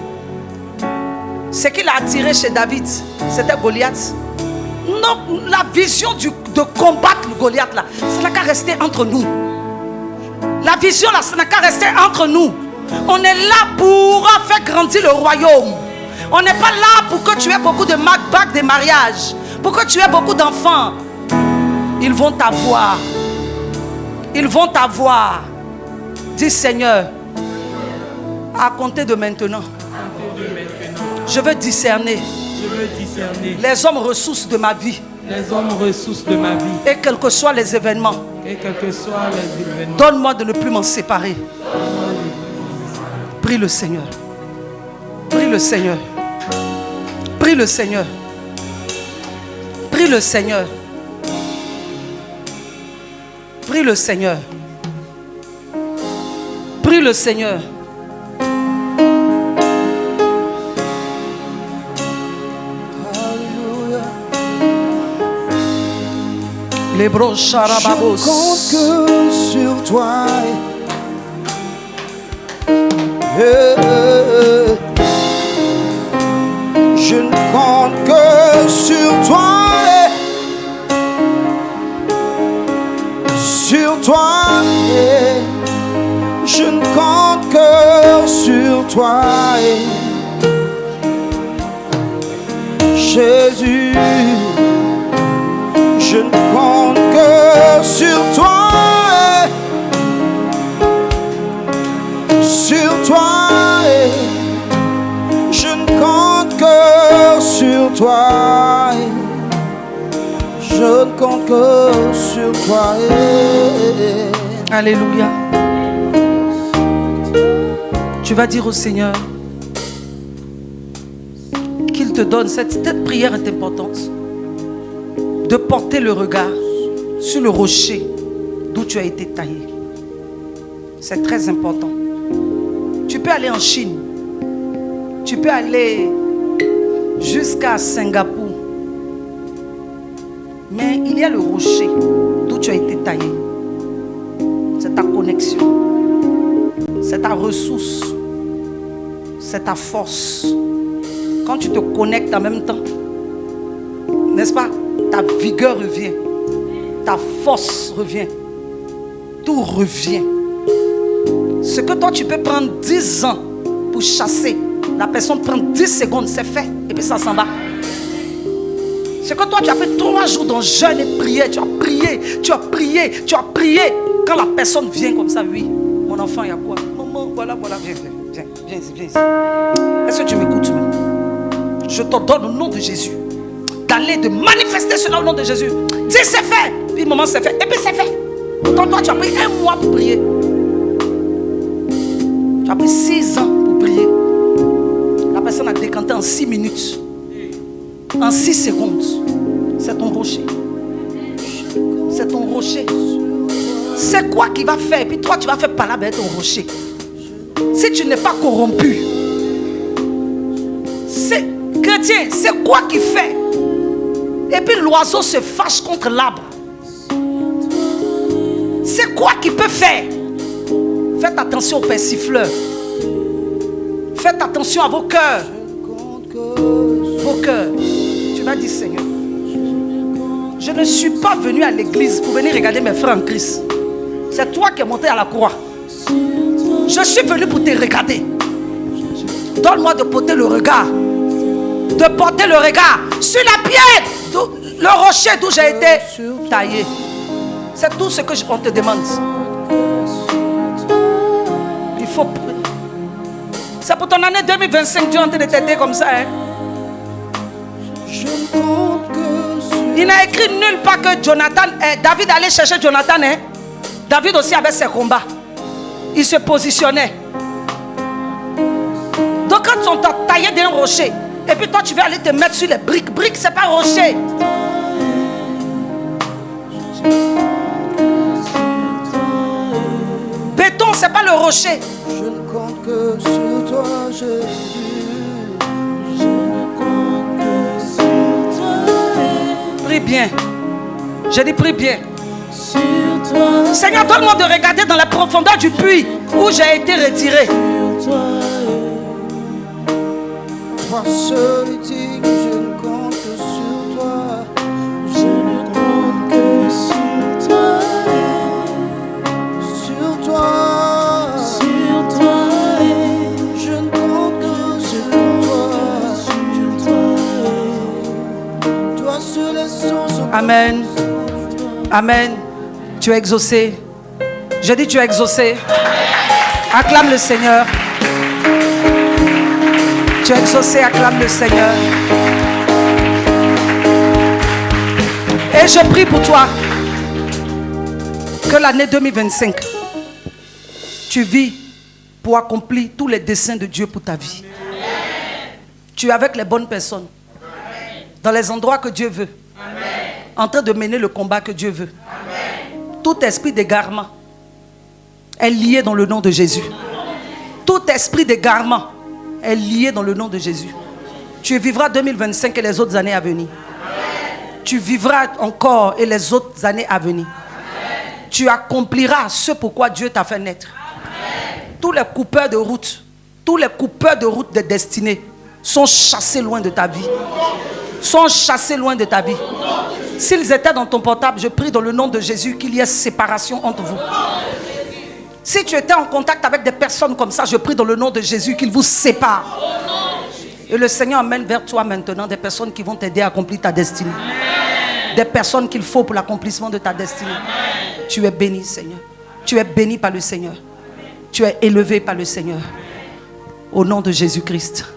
Ce qu'il a attiré chez David, c'était Goliath. Non, la vision de combattre le Goliath là, ça n'a qu'à rester entre nous. La vision là, ça n'a qu'à rester entre nous. On est là pour faire grandir le royaume. On n'est pas là pour que tu aies beaucoup de bagues de mariage, pour que tu aies beaucoup d'enfants. Ils vont t'avoir. Ils vont t'avoir. Dis Seigneur, à compter de maintenant, je veux discerner les hommes ressources de ma vie. Les hommes ressources de ma vie. Et quels que soient les événements, donne-moi de ne plus m'en séparer. Prie le Seigneur. Prie le Seigneur. Prie le Seigneur. Prie le Seigneur. Prie le Seigneur. Prie le Seigneur. Les brocharababos. Je compte que sur toi. Je ne compte que sur toi. Sur toi. Je ne compte que sur toi. Jésus. Je ne compte que sur toi, sur toi. Je ne compte que sur toi. Je ne compte que sur toi. Alléluia. Tu vas dire au Seigneur qu'il te donne cette prière est importante. De porter le regard sur le rocher d'où tu as été taillé. C'est très important. Tu peux aller en Chine. Tu peux aller jusqu'à Singapour. Mais il y a le rocher d'où tu as été taillé. C'est ta connexion. C'est ta ressource. C'est ta force. Quand tu te connectes en même temps, n'est-ce pas? Ta vigueur revient. Ta force revient. Tout revient. Ce que toi tu peux prendre 10 ans pour chasser, la personne prend 10 secondes, c'est fait. Et puis ça s'en va. Ce que toi tu as fait 3 jours dans jeûne et prière, tu as prié, tu as prié, tu as prié. Quand la personne vient comme ça, oui, mon enfant, il y a quoi? Maman, voilà, viens ici. Est-ce que tu m'écoutes? Je t'ordonne au nom de Jésus d'aller, de manifester cela au nom de Jésus. Dis c'est fait. Puis maman c'est fait. Et puis c'est fait. Quand toi tu as pris 1 mois pour prier. Tu as pris 6 ans pour prier. La personne a décanté en 6 minutes. En 6 secondes. C'est ton rocher. C'est ton rocher. C'est quoi qui va faire? Et puis toi tu vas faire palabre avec ton rocher. Si tu n'es pas corrompu. C'est chrétien. C'est quoi qui fait? Et puis l'oiseau se fâche contre l'arbre. C'est quoi qui peut faire? Faites attention aux persifleurs. Faites attention à vos cœurs. Vos cœurs. Tu vas dire Seigneur, je ne suis pas venu à l'église pour venir regarder mes frères en Christ. C'est toi qui es monté à la croix. Je suis venu pour te regarder. Donne-moi de porter le regard. De porter le regard sur la pierre. Le rocher d'où j'ai été taillé. C'est tout ce que on te demande. Il faut. C'est pour ton année 2025, Dieu est en train de t'aider comme ça. Hein? Je ne compte que sur Il n'a écrit nulle part que David allait chercher Jonathan. David aussi avait ses combats. Il se positionnait. Donc quand on t'a taillé d'un rocher, et puis toi tu vas aller te mettre sur les briques. Briques, c'est pas rocher. Béton, c'est pas le rocher. Je ne compte que sur toi, Jésus. Je ne compte que sur toi. Prie bien. J'ai dit prie bien. Sur toi. Seigneur, donne-moi de regarder dans la profondeur du puits où j'ai été retiré. Sur toi. Toi seul dis que je ne compte que sur toi. Je ne compte que sur toi. Sur toi. Sur toi. Je ne compte que sur toi. Sur toi. Toi seul est source. Amen. Amen. Tu es exaucé. Je dis tu es exaucé. Acclame le Seigneur. Tu es exaucé, acclame le Seigneur. Et je prie pour toi que l'année 2025, tu vis pour accomplir tous les desseins de Dieu pour ta vie. Tu es avec les bonnes personnes, dans les endroits que Dieu veut, en train de mener le combat que Dieu veut. Tout esprit d'égarement est lié dans le nom de Jésus. Tout esprit d'égarement est lié dans le nom de Jésus. Tu vivras 2025 et les autres années à venir. Tu vivras encore et les autres années à venir. Tu accompliras ce pourquoi Dieu t'a fait naître. Tous les coupeurs de route, tous les coupeurs de route de destinée sont chassés loin de ta vie. Sont chassés loin de ta vie. S'ils étaient dans ton portable, je prie dans le nom de Jésus qu'il y ait séparation entre vous. Si tu étais en contact avec des personnes comme ça, je prie dans le nom de Jésus qu'il vous sépare. Et le Seigneur amène vers toi maintenant des personnes qui vont t'aider à accomplir ta destinée. Des personnes qu'il faut pour l'accomplissement de ta destinée. Tu es béni, Seigneur. Tu es béni par le Seigneur. Tu es élevé par le Seigneur. Au nom de Jésus-Christ.